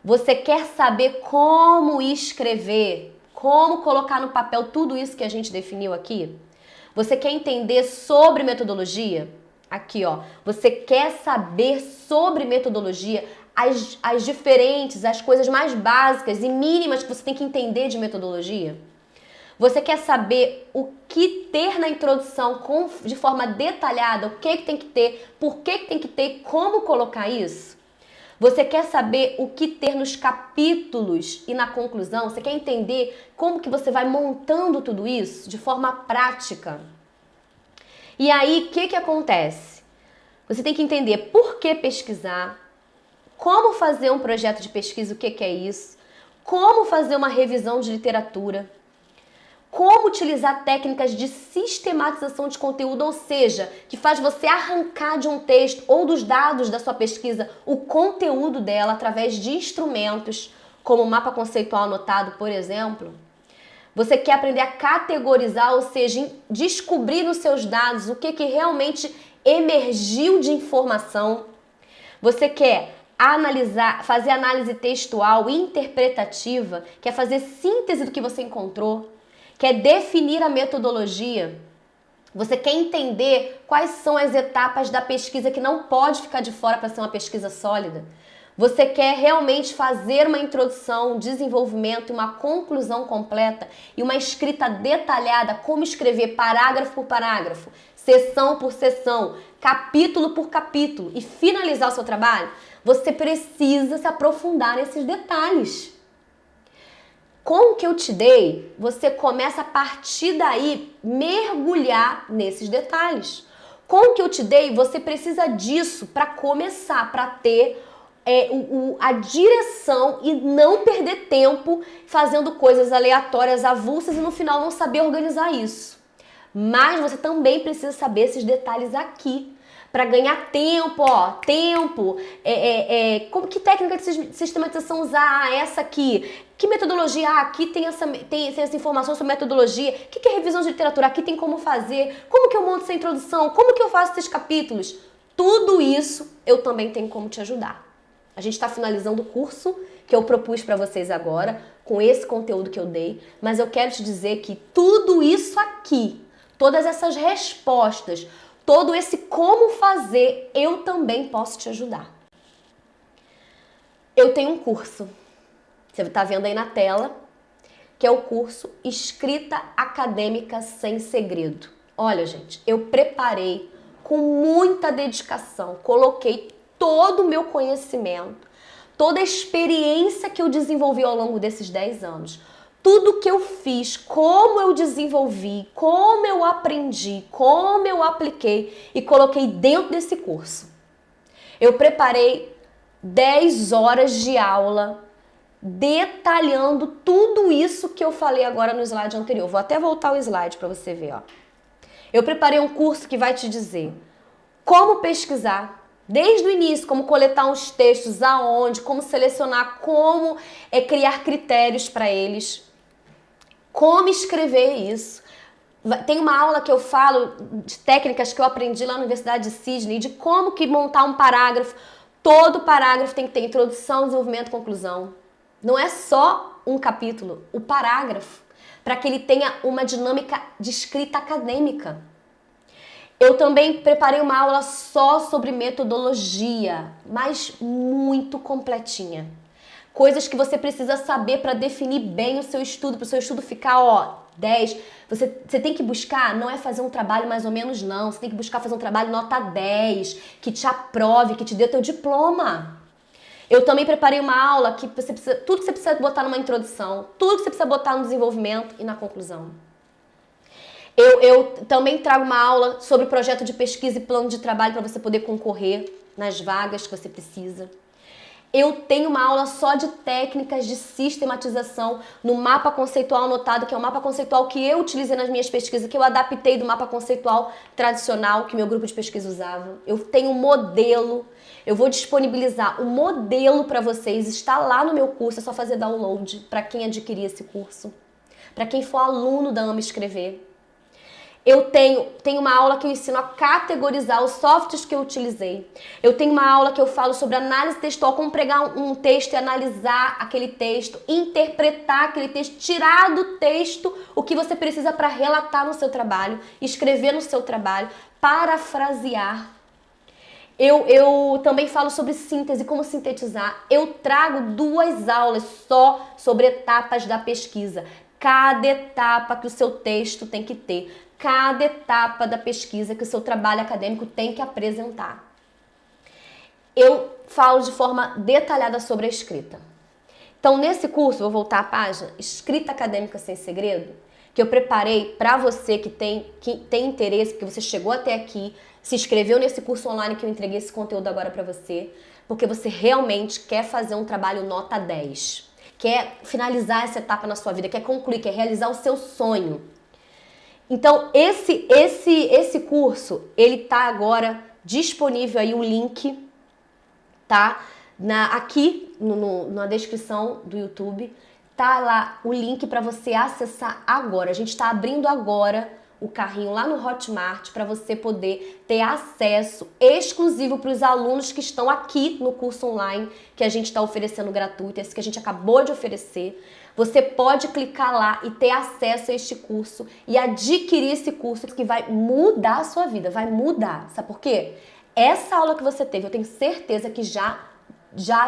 Você quer saber como escrever? Como colocar no papel tudo isso que a gente definiu aqui? Você quer entender sobre metodologia? Aqui, ó. Você quer saber sobre metodologia? As diferentes, as coisas mais básicas e mínimas que você tem que entender de metodologia? Você quer saber o que ter na introdução de forma detalhada, o que tem que ter, por que tem que ter, como colocar isso? Você quer saber o que ter nos capítulos e na conclusão? Você quer entender como que você vai montando tudo isso de forma prática? E aí, o que acontece? Você tem que entender por que pesquisar, como fazer um projeto de pesquisa, o que é isso, como fazer uma revisão de literatura, como utilizar técnicas de sistematização de conteúdo, ou seja, que faz você arrancar de um texto ou dos dados da sua pesquisa o conteúdo dela através de instrumentos, como o mapa conceitual anotado, por exemplo. Você quer aprender a categorizar, ou seja, descobrir nos seus dados o que realmente emergiu de informação. Você quer analisar, fazer análise textual e interpretativa, quer fazer síntese do que você encontrou, quer definir a metodologia. Você quer entender quais são as etapas da pesquisa que não pode ficar de fora para ser uma pesquisa sólida. Você quer realmente fazer uma introdução, um desenvolvimento, uma conclusão completa e uma escrita detalhada, como escrever parágrafo por parágrafo, seção por seção, capítulo por capítulo e finalizar o seu trabalho? Você precisa se aprofundar nesses detalhes. Com o que eu te dei, você começa a partir daí mergulhar nesses detalhes. Com o que eu te dei, você precisa disso para começar, para ter a direção e não perder tempo fazendo coisas aleatórias, avulsas e no final não saber organizar isso. Mas você também precisa saber esses detalhes aqui para ganhar tempo, que técnica de sistematização usar? Essa aqui. Que metodologia? Aqui tem essa informação sobre metodologia. O que é revisão de literatura? Aqui tem como fazer. Como que eu monto essa introdução? Como que eu faço esses capítulos? Tudo isso eu também tenho como te ajudar. A gente está finalizando o curso que eu propus para vocês agora, com esse conteúdo que eu dei, mas eu quero te dizer que tudo isso aqui, todas essas respostas, todo esse como fazer, eu também posso te ajudar. Eu tenho um curso, você está vendo aí na tela, que é o curso Escrita Acadêmica Sem Segredo. Olha, gente, eu preparei com muita dedicação, coloquei todo o meu conhecimento, toda a experiência que eu desenvolvi ao longo desses 10 anos, tudo que eu fiz, como eu desenvolvi, como eu aprendi, como eu apliquei e coloquei dentro desse curso. Eu preparei 10 horas de aula detalhando tudo isso que eu falei agora no slide anterior. Vou até voltar o slide para você ver, ó. Eu preparei um curso que vai te dizer como pesquisar, desde o início, como coletar uns textos, aonde, como selecionar, como criar critérios para eles, como escrever isso. Tem uma aula que eu falo de técnicas que eu aprendi lá na Universidade de Sydney, de como que montar um parágrafo. Todo parágrafo tem que ter introdução, desenvolvimento, conclusão. Não é só um capítulo, o parágrafo, para que ele tenha uma dinâmica de escrita acadêmica. Eu também preparei uma aula só sobre metodologia, mas muito completinha. Coisas que você precisa saber para definir bem o seu estudo, para o seu estudo ficar, 10. Você tem que buscar, não é fazer um trabalho mais ou menos não, você tem que buscar fazer um trabalho nota 10, que te aprove, que te dê o teu diploma. Eu também preparei uma aula que você precisa, tudo que você precisa botar numa introdução, tudo que você precisa botar no desenvolvimento e na conclusão. Eu também trago uma aula sobre projeto de pesquisa e plano de trabalho para você poder concorrer nas vagas que você precisa. Eu tenho uma aula só de técnicas de sistematização no mapa conceitual anotado, que é o mapa conceitual que eu utilizei nas minhas pesquisas, que eu adaptei do mapa conceitual tradicional que meu grupo de pesquisa usava. Eu tenho um modelo, eu vou disponibilizar o modelo para vocês, está lá no meu curso, é só fazer download para quem adquirir esse curso, para quem for aluno da Amo Escrever. Eu tenho uma aula que eu ensino a categorizar os softwares que eu utilizei. Eu tenho uma aula que eu falo sobre análise textual, como pegar um texto e analisar aquele texto, interpretar aquele texto, tirar do texto o que você precisa para relatar no seu trabalho, escrever no seu trabalho, parafrasear. Eu também falo sobre síntese, como sintetizar. Eu trago 2 aulas só sobre etapas da pesquisa. Cada etapa que o seu texto tem que ter. Cada etapa da pesquisa que o seu trabalho acadêmico tem que apresentar. Eu falo de forma detalhada sobre a escrita. Então, nesse curso, vou voltar à página, Escrita Acadêmica Sem Segredo, que eu preparei para você que tem interesse, porque você chegou até aqui, se inscreveu nesse curso online que eu entreguei esse conteúdo agora para você, porque você realmente quer fazer um trabalho nota 10. quer finalizar essa etapa na sua vida, quer concluir, quer realizar o seu sonho. Então, esse curso, ele tá agora disponível aí, o link, tá? Aqui na descrição do YouTube, tá lá o link para você acessar agora. A gente está abrindo agora o carrinho lá no Hotmart para você poder ter acesso exclusivo para os alunos que estão aqui no curso online que a gente está oferecendo gratuito, esse que a gente acabou de oferecer. Você pode clicar lá e ter acesso a este curso e adquirir esse curso que vai mudar a sua vida, vai mudar. Sabe por quê? Essa aula que você teve, eu tenho certeza que já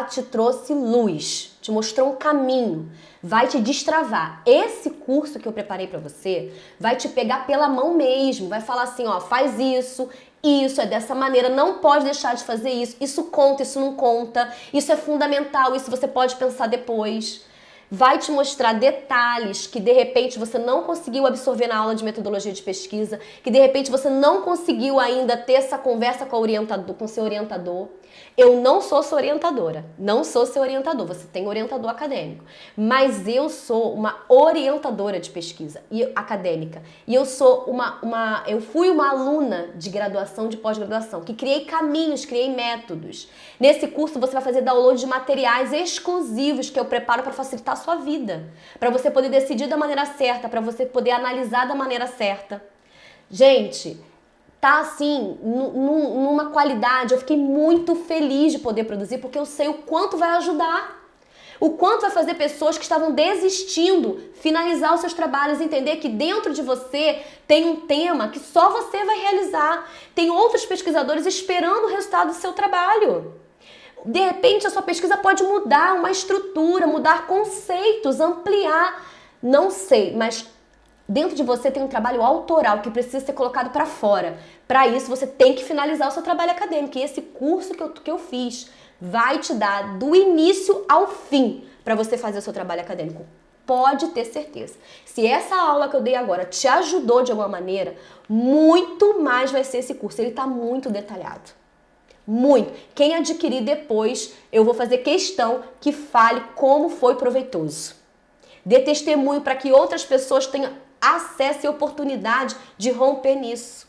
te trouxe luz, te mostrou um caminho, vai te destravar. Esse curso que eu preparei para você vai te pegar pela mão mesmo, vai falar assim, ó, faz isso é dessa maneira, não pode deixar de fazer isso conta, isso não conta, isso é fundamental, isso você pode pensar depois. Vai te mostrar detalhes que de repente você não conseguiu absorver na aula de metodologia de pesquisa, que de repente você não conseguiu ainda ter essa conversa com seu orientador. Eu não sou sua orientadora, não sou seu orientador, você tem orientador acadêmico, mas eu sou uma orientadora de pesquisa e acadêmica. E eu sou eu fui uma aluna de graduação, de pós-graduação, que criei caminhos, criei métodos. Nesse curso você vai fazer download de materiais exclusivos que eu preparo para facilitar a sua vida, para você poder decidir da maneira certa, para você poder analisar da maneira certa. Gente, tá assim, numa qualidade, eu fiquei muito feliz de poder produzir, porque eu sei o quanto vai ajudar, o quanto vai fazer pessoas que estavam desistindo finalizar os seus trabalhos, entender que dentro de você tem um tema que só você vai realizar, tem outros pesquisadores esperando o resultado do seu trabalho. De repente a sua pesquisa pode mudar uma estrutura, mudar conceitos, ampliar, não sei, mas dentro de você tem um trabalho autoral que precisa ser colocado para fora. Para isso, você tem que finalizar o seu trabalho acadêmico. E esse curso que eu fiz vai te dar do início ao fim para você fazer o seu trabalho acadêmico. Pode ter certeza. Se essa aula que eu dei agora te ajudou de alguma maneira, muito mais vai ser esse curso. Ele está muito detalhado. Muito. Quem adquirir depois, eu vou fazer questão que fale como foi proveitoso. Dê testemunho para que outras pessoas tenham acesso e oportunidade de romper nisso.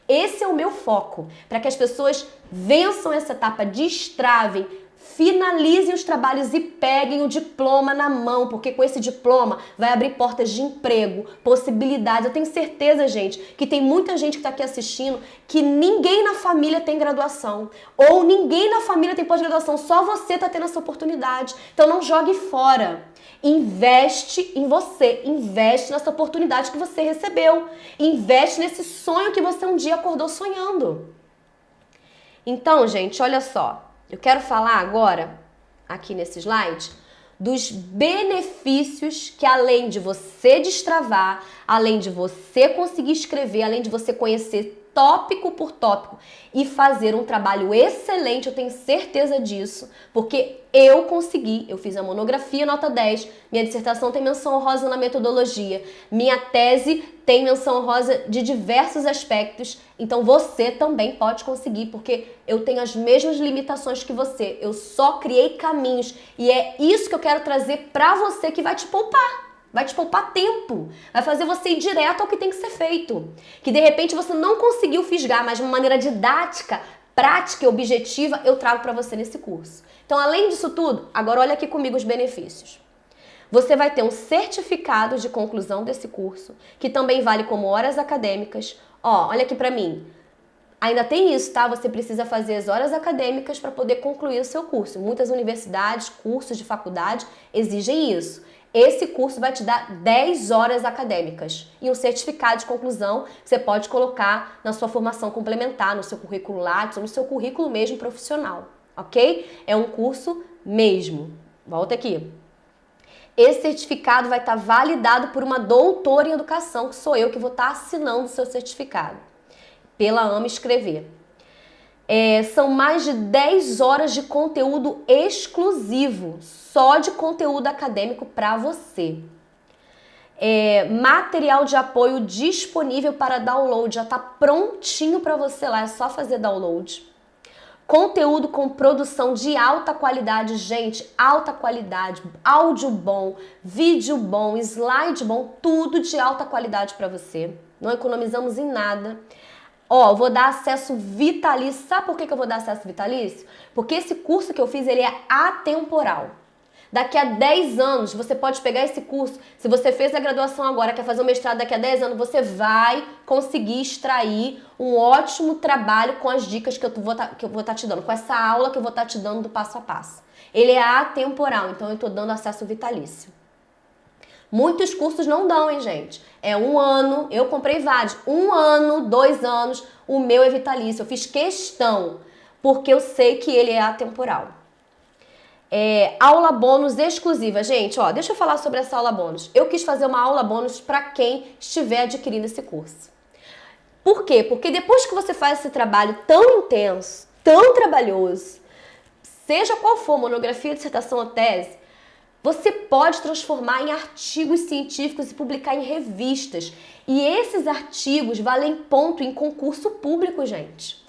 Esse é o meu foco, para que as pessoas vençam essa etapa, destravem, finalizem os trabalhos e peguem o diploma na mão, porque com esse diploma vai abrir portas de emprego, possibilidades. Eu tenho certeza, gente, que tem muita gente que está aqui assistindo que ninguém na família tem graduação, ou ninguém na família tem pós-graduação, só você está tendo essa oportunidade. Então não jogue fora. Investe em você, investe nessa oportunidade que você recebeu, investe nesse sonho que você um dia acordou sonhando. Então, gente, olha só, eu quero falar agora, aqui nesse slide, dos benefícios que além de você destravar, além de você conseguir escrever, além de você conhecer tópico por tópico e fazer um trabalho excelente, eu tenho certeza disso, porque eu consegui, eu fiz a monografia nota 10, minha dissertação tem menção honrosa na metodologia, minha tese tem menção honrosa de diversos aspectos, então você também pode conseguir, porque eu tenho as mesmas limitações que você, eu só criei caminhos e é isso que eu quero trazer pra você que vai te poupar. Vai te poupar tempo, vai fazer você ir direto ao que tem que ser feito. Que de repente você não conseguiu fisgar, mas de uma maneira didática, prática e objetiva, eu trago para você nesse curso. Então, além disso tudo, agora olha aqui comigo os benefícios. Você vai ter um certificado de conclusão desse curso, que também vale como horas acadêmicas. Ó, olha aqui para mim. Ainda tem isso, tá? Você precisa fazer as horas acadêmicas para poder concluir o seu curso. Muitas universidades, cursos de faculdade exigem isso. Esse curso vai te dar 10 horas acadêmicas e um certificado de conclusão que você pode colocar na sua formação complementar, no seu currículo Lattes ou no seu currículo mesmo profissional, ok? É um curso mesmo. Volta aqui. Esse certificado vai estar validado por uma doutora em educação, que sou eu que vou estar assinando o seu certificado, pela Ame Escrever. São mais de 10 horas de conteúdo exclusivo, só de conteúdo acadêmico para você. Material de apoio disponível para download, já está prontinho para você lá, é só fazer download. Conteúdo com produção de alta qualidade, gente, alta qualidade, áudio bom, vídeo bom, slide bom, tudo de alta qualidade para você. Não economizamos em nada. Ó, vou dar acesso vitalício. Sabe por que eu vou dar acesso vitalício? Porque esse curso que eu fiz, ele é atemporal. Daqui a 10 anos, você pode pegar esse curso. Se você fez a graduação agora, quer fazer o mestrado daqui a 10 anos, você vai conseguir extrair um ótimo trabalho com as dicas que eu vou estar te dando, com essa aula que eu vou estar te dando do passo a passo. Ele é atemporal, então eu estou dando acesso vitalício. Muitos cursos não dão, hein, gente? É 1 ano, eu comprei vários. 1 ano, 2 anos, o meu é vitalício. Eu fiz questão, porque eu sei que ele é atemporal. Aula bônus exclusiva. Gente, ó, deixa eu falar sobre essa aula bônus. Eu quis fazer uma aula bônus para quem estiver adquirindo esse curso. Por quê? Porque depois que você faz esse trabalho tão intenso, tão trabalhoso, seja qual for, monografia, dissertação ou tese, você pode transformar em artigos científicos e publicar em revistas. E esses artigos valem ponto em concurso público, gente.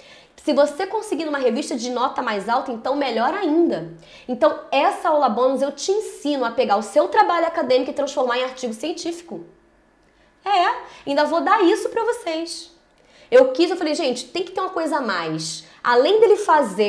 Se você conseguir numa revista de nota mais alta, então melhor ainda. Então, essa aula bônus eu te ensino a pegar o seu trabalho acadêmico e transformar em artigo científico. Ainda vou dar isso para vocês. Eu falei, gente, tem que ter uma coisa a mais. Além dele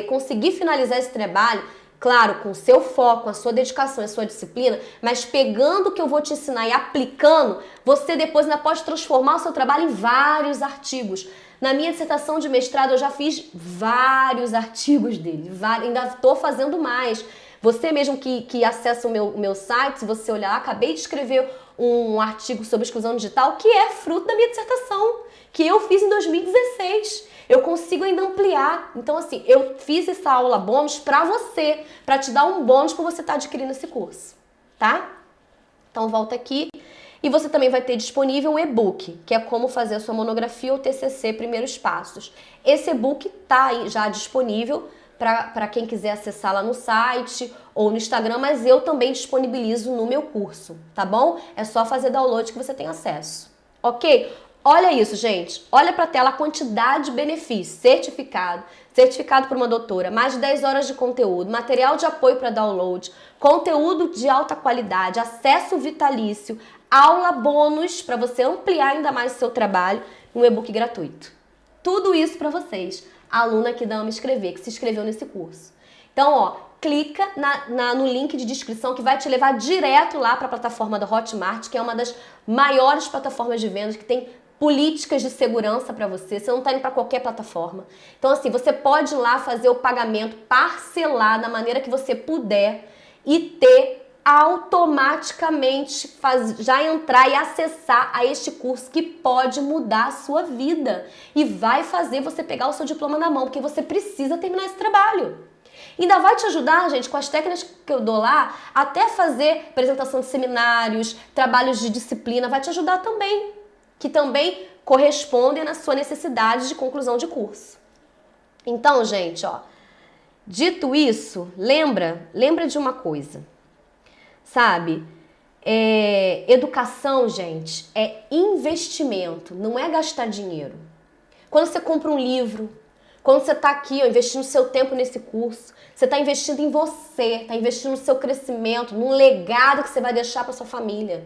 conseguir finalizar esse trabalho, claro, com o seu foco, a sua dedicação, a sua disciplina, mas pegando o que eu vou te ensinar e aplicando, você depois ainda pode transformar o seu trabalho em vários artigos. Na minha dissertação de mestrado, eu já fiz vários artigos dele, ainda estou fazendo mais. Você mesmo que acessa o meu site, se você olhar, acabei de escrever um artigo sobre exclusão digital que é fruto da minha dissertação, que eu fiz em 2016. Eu consigo ainda ampliar. Então, assim, eu fiz essa aula bônus para você, para te dar um bônus por você estar adquirindo esse curso, tá? Então, volta aqui. E você também vai ter disponível um e-book, que é como fazer a sua monografia ou TCC Primeiros Passos. Esse e-book tá aí já disponível para quem quiser acessar lá no site ou no Instagram, mas eu também disponibilizo no meu curso, tá bom? É só fazer download que você tem acesso, ok? Olha isso, gente. Olha para a tela a quantidade de benefícios. Certificado por uma doutora, mais de 10 horas de conteúdo, material de apoio para download, conteúdo de alta qualidade, acesso vitalício, aula bônus para você ampliar ainda mais o seu trabalho, um e-book gratuito. Tudo isso para vocês, a aluna aqui da Ame Escrever, que se inscreveu nesse curso. Então, ó, clica no link de descrição que vai te levar direto lá para a plataforma da Hotmart, que é uma das maiores plataformas de vendas que tem políticas de segurança para você não está indo para qualquer plataforma. Então, assim, você pode ir lá fazer o pagamento, parcelar da maneira que você puder e ter automaticamente já entrar e acessar a este curso que pode mudar a sua vida e vai fazer você pegar o seu diploma na mão, porque você precisa terminar esse trabalho. Ainda vai te ajudar, gente, com as técnicas que eu dou lá, até fazer apresentação de seminários, trabalhos de disciplina, vai te ajudar também, que também correspondem na sua necessidade de conclusão de curso. Então, gente, ó, dito isso, lembra de uma coisa, sabe? Educação, gente, é investimento, não é gastar dinheiro. Quando você compra um livro, quando você está aqui, ó, investindo seu tempo nesse curso, você está investindo em você, está investindo no seu crescimento, num legado que você vai deixar para sua família.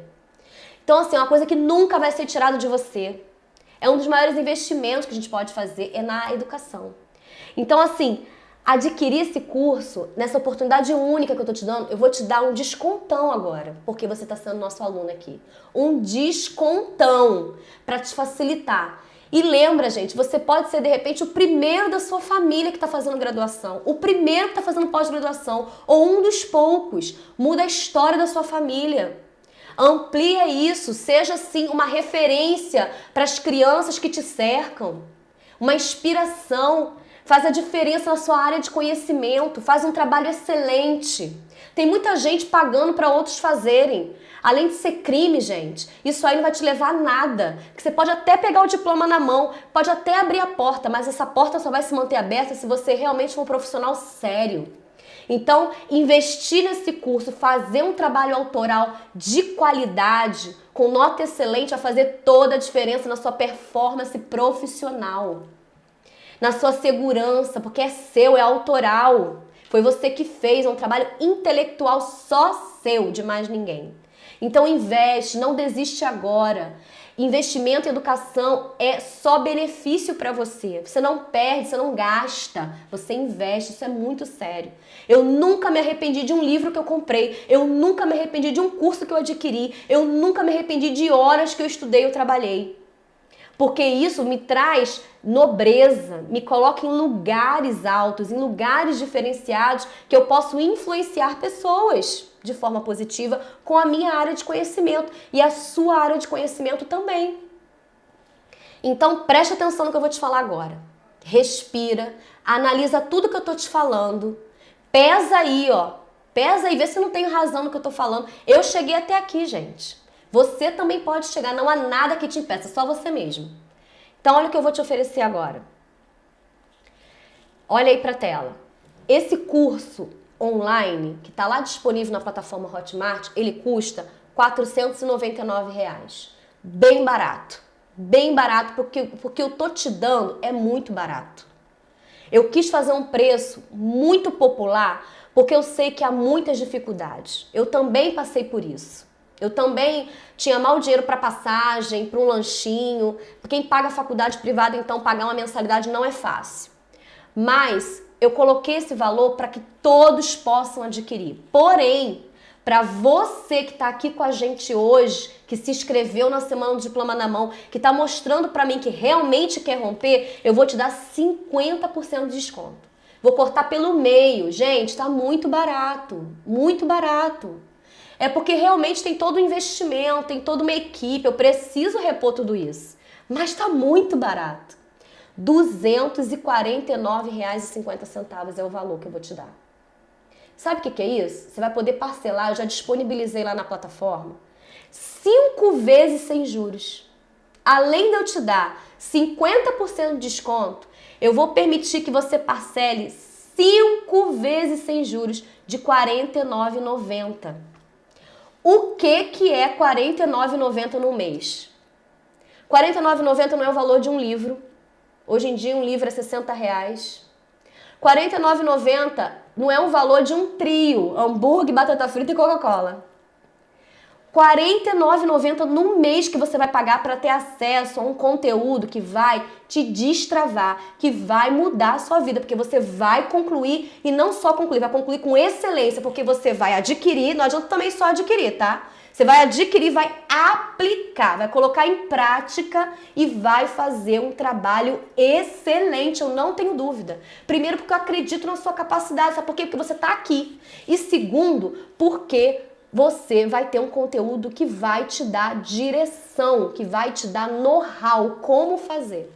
Então, assim, é uma coisa que nunca vai ser tirada de você. É um dos maiores investimentos que a gente pode fazer, é na educação. Então, assim, adquirir esse curso, nessa oportunidade única que eu tô te dando, eu vou te dar um descontão agora, porque você está sendo nosso aluno aqui. Um descontão para te facilitar. E lembra, gente, você pode ser, de repente, o primeiro da sua família que está fazendo graduação, o primeiro que está fazendo pós-graduação, ou um dos poucos. Muda a história da sua família. Amplia isso, seja assim uma referência para as crianças que te cercam, uma inspiração, faz a diferença na sua área de conhecimento, faz um trabalho excelente. Tem muita gente pagando para outros fazerem. Além de ser crime, gente, isso aí não vai te levar a nada. Que você pode até pegar o diploma na mão, pode até abrir a porta, mas essa porta só vai se manter aberta se você realmente for um profissional sério. Então, investir nesse curso, fazer um trabalho autoral de qualidade, com nota excelente, vai fazer toda a diferença na sua performance profissional. na sua segurança, porque é seu, é autoral. Foi você que fez, é um trabalho intelectual só seu, de mais ninguém. Então investe, não desiste agora. Investimento em educação é só benefício para você. Você não perde, você não gasta, você investe, isso é muito sério. Eu nunca me arrependi de um livro que eu comprei, eu nunca me arrependi de um curso que eu adquiri, eu nunca me arrependi de horas que eu estudei ou trabalhei. Porque isso me traz nobreza, me coloca em lugares altos, em lugares diferenciados que eu posso influenciar pessoas de forma positiva com a minha área de conhecimento e a sua área de conhecimento também. Então preste atenção no que eu vou te falar agora. Respira, analisa tudo que eu tô te falando, pesa aí, ó. Pesa aí, vê se não tenho razão no que eu tô falando. Eu cheguei até aqui, gente. Você também pode chegar, não há nada que te impeça, só você mesmo. Então olha o que eu vou te oferecer agora. Olha aí pra tela. Esse curso online, que está lá disponível na plataforma Hotmart, ele custa R$ 499. Bem barato, porque eu tô te dando é muito barato. Eu quis fazer um preço muito popular, porque eu sei que há muitas dificuldades. Eu também passei por isso. Eu também tinha mal dinheiro para passagem, para um lanchinho. Quem paga faculdade privada, então pagar uma mensalidade não é fácil. Mas eu coloquei esse valor para que todos possam adquirir. Porém, para você que está aqui com a gente hoje, que se inscreveu na Semana do Diploma na Mão, que está mostrando para mim que realmente quer romper, eu vou te dar 50% de desconto. Vou cortar pelo meio. Gente, está muito barato, muito barato. É porque realmente tem todo um investimento, tem toda uma equipe, eu preciso repor tudo isso. Mas está muito barato. R$ 249,50 é o valor que eu vou te dar. Sabe o que é isso? Você vai poder parcelar, eu já disponibilizei lá na plataforma, 5 vezes sem juros. Além de eu te dar 50% de desconto, eu vou permitir que você parcele 5 vezes sem juros de R$ 49,90. O que é R$ 49,90 no mês? R$ 49,90 não é o valor de um livro. Hoje em dia um livro é R$ 60. R$ 49,90 não é o valor de um trio, hambúrguer, batata frita e Coca-Cola. R$ 49,90 no mês que você vai pagar para ter acesso a um conteúdo que vai te destravar, que vai mudar a sua vida, porque você vai concluir e não só concluir, vai concluir com excelência, porque você vai adquirir, não adianta também só adquirir, tá? Você vai adquirir, vai aplicar, vai colocar em prática e vai fazer um trabalho excelente, eu não tenho dúvida. Primeiro, porque eu acredito na sua capacidade, sabe por quê? Porque você está aqui. E segundo, porque você vai ter um conteúdo que vai te dar direção, que vai te dar know-how, como fazer.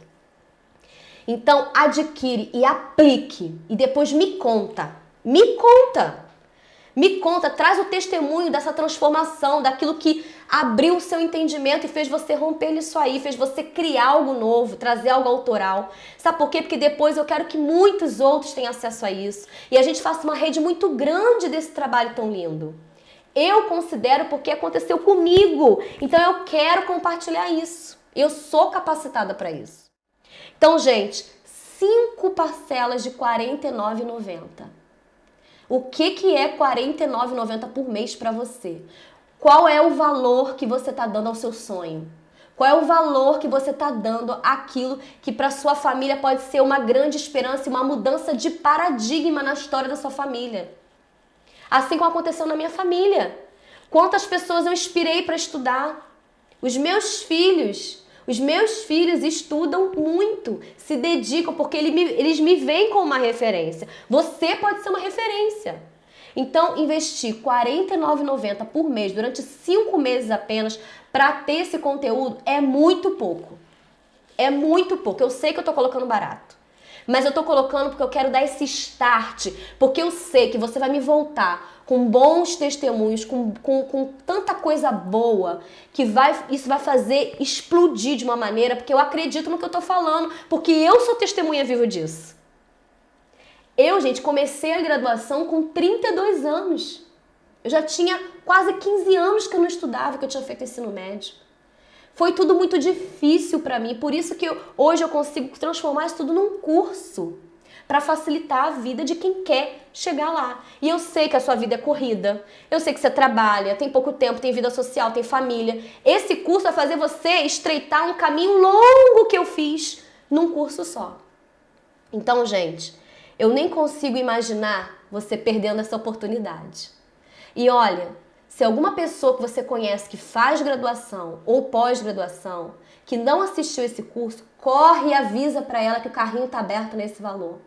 Então, adquire e aplique e depois me conta. Me conta! Me conta, traz o testemunho dessa transformação, daquilo que abriu o seu entendimento e fez você romper nisso aí, fez você criar algo novo, trazer algo autoral. Sabe por quê? Porque depois eu quero que muitos outros tenham acesso a isso e a gente faça uma rede muito grande desse trabalho tão lindo. Eu considero porque aconteceu comigo, então eu quero compartilhar isso. Eu sou capacitada para isso. Então, gente, 5 parcelas de R$ 49,90. O que é R$ 49,90 por mês para você? Qual é o valor que você está dando ao seu sonho? Qual é o valor que você está dando àquilo que para sua família pode ser uma grande esperança e uma mudança de paradigma na história da sua família? Assim como aconteceu na minha família. Quantas pessoas eu inspirei para estudar? Os meus filhos estudam muito, se dedicam, porque eles me veem como uma referência. Você pode ser uma referência. Então, investir R$ 49,90 por mês, durante 5 meses apenas, para ter esse conteúdo é muito pouco. É muito pouco. Eu sei que eu estou colocando barato. Mas eu estou colocando porque eu quero dar esse start, porque eu sei que você vai me voltar com bons testemunhos, com tanta coisa boa, que isso vai fazer explodir de uma maneira, porque eu acredito no que eu estou falando, porque eu sou testemunha viva disso. Eu, gente, comecei a graduação com 32 anos. Eu já tinha quase 15 anos que eu não estudava, que eu tinha feito ensino médio. Foi tudo muito difícil para mim, por isso que hoje eu consigo transformar isso tudo num curso para facilitar a vida de quem quer chegar lá. E eu sei que a sua vida é corrida, eu sei que você trabalha, tem pouco tempo, tem vida social, tem família. Esse curso vai fazer você estreitar um caminho longo que eu fiz num curso só. Então, gente, eu nem consigo imaginar você perdendo essa oportunidade. E olha, se alguma pessoa que você conhece que faz graduação ou pós-graduação, que não assistiu esse curso, corre e avisa para ela que o carrinho está aberto nesse valor.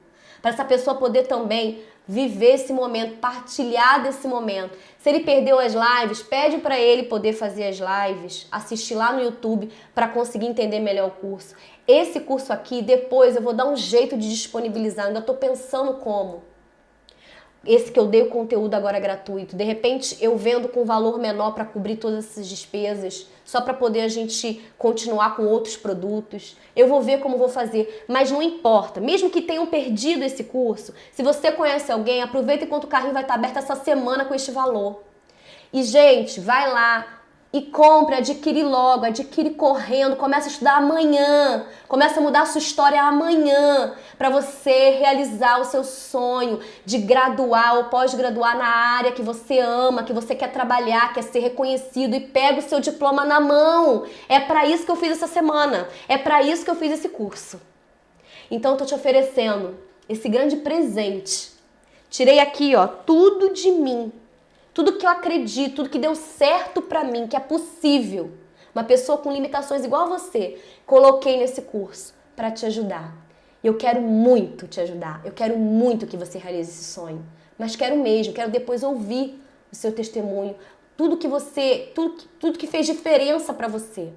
Para essa pessoa poder também viver esse momento, partilhar desse momento. Se ele perdeu as lives, pede para ele poder fazer as lives, assistir lá no YouTube para conseguir entender melhor o curso. Esse curso aqui, depois eu vou dar um jeito de disponibilizar, ainda estou pensando como. Esse que eu dei o conteúdo agora gratuito, de repente eu vendo com valor menor para cobrir todas essas despesas, só para poder a gente continuar com outros produtos. Eu vou ver como vou fazer, mas não importa, mesmo que tenham perdido esse curso, se você conhece alguém, aproveita enquanto o carrinho vai estar aberto essa semana com este valor. E gente, vai lá e compre, adquire logo, adquire correndo, começa a estudar amanhã, começa a mudar a sua história amanhã, para você realizar o seu sonho de graduar ou pós-graduar na área que você ama, que você quer trabalhar, quer ser reconhecido, e pega o seu diploma na mão. É para isso que eu fiz essa semana, é para isso que eu fiz esse curso. Então eu tô te oferecendo esse grande presente. Tirei aqui, ó, tudo de mim. Tudo que eu acredito, tudo que deu certo pra mim, que é possível. Uma pessoa com limitações igual a você, coloquei nesse curso pra te ajudar. E eu quero muito te ajudar. Eu quero muito que você realize esse sonho. Mas quero mesmo, quero depois ouvir o seu testemunho, tudo que fez diferença pra você.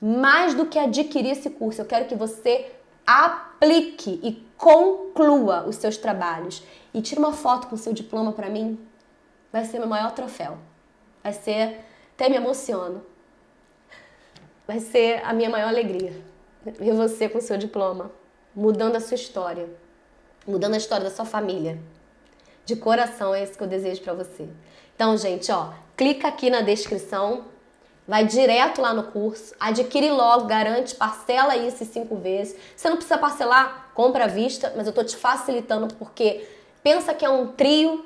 Mais do que adquirir esse curso, eu quero que você aplique e conclua os seus trabalhos. E tire uma foto com o seu diploma pra mim. Vai ser meu maior troféu. Vai ser... Até me emociono. Vai ser a minha maior alegria. Ver você com o seu diploma. Mudando a sua história. Mudando a história da sua família. De coração, é isso que eu desejo pra você. Então, gente, ó, clica aqui na descrição. Vai direto lá no curso. Adquire logo, garante, parcela isso em 5 vezes. Você não precisa parcelar, compra à vista. Mas eu tô te facilitando porque pensa que é um trio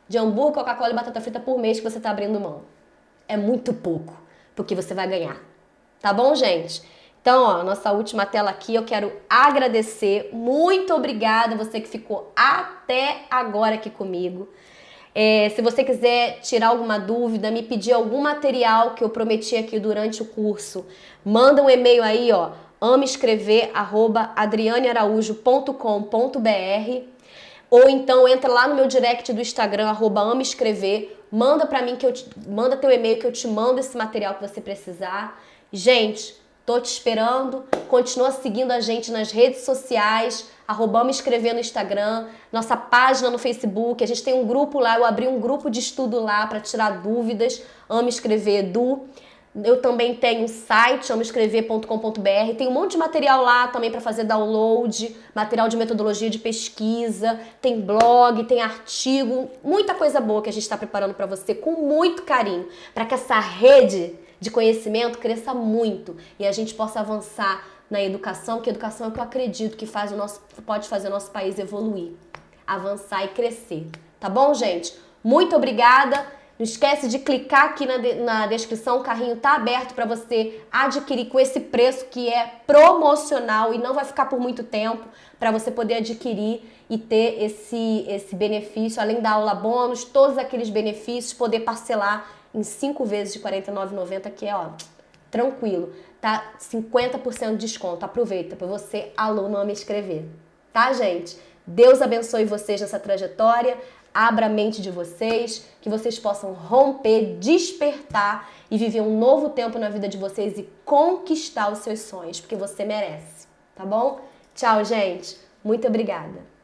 de hambúrguer, Coca-Cola e batata frita por mês que você tá abrindo mão. É muito pouco porque você vai ganhar. Tá bom, gente? Então, ó, nossa última tela aqui, eu quero agradecer. Muito obrigada você que ficou até agora aqui comigo. Se você quiser tirar alguma dúvida, me pedir algum material que eu prometi aqui durante o curso, manda um e-mail aí, ó, amaescrever@adrianearaújo.com.br. Ou então entra lá no meu direct do Instagram, @amaescrever, manda pra mim manda teu e-mail que eu te mando esse material que você precisar. Gente, tô te esperando. Continua seguindo a gente nas redes sociais, @amaescrever no Instagram, nossa página no Facebook. A gente tem um grupo lá, eu abri um grupo de estudo lá para tirar dúvidas, Ama Escrever Edu. Eu também tenho um site, amaescrever.com.br, tem um monte de material lá também para fazer download, material de metodologia de pesquisa, tem blog, tem artigo, muita coisa boa que a gente está preparando para você com muito carinho, para que essa rede de conhecimento cresça muito e a gente possa avançar na educação, que a educação é o que eu acredito que pode fazer o nosso país evoluir, avançar e crescer. Tá bom, gente? Muito obrigada! Não esquece de clicar aqui na descrição, o carrinho tá aberto para você adquirir com esse preço que é promocional e não vai ficar por muito tempo, para você poder adquirir e ter esse benefício, além da aula bônus, todos aqueles benefícios, poder parcelar em 5 vezes de R$ 49,90, que é, ó, tranquilo, tá? 50% de desconto, aproveita para você, aluno, Ama Escrever, tá, gente? Deus abençoe vocês nessa trajetória, abra a mente de vocês, que vocês possam romper, despertar e viver um novo tempo na vida de vocês e conquistar os seus sonhos, porque você merece, tá bom? Tchau, gente. Muito obrigada.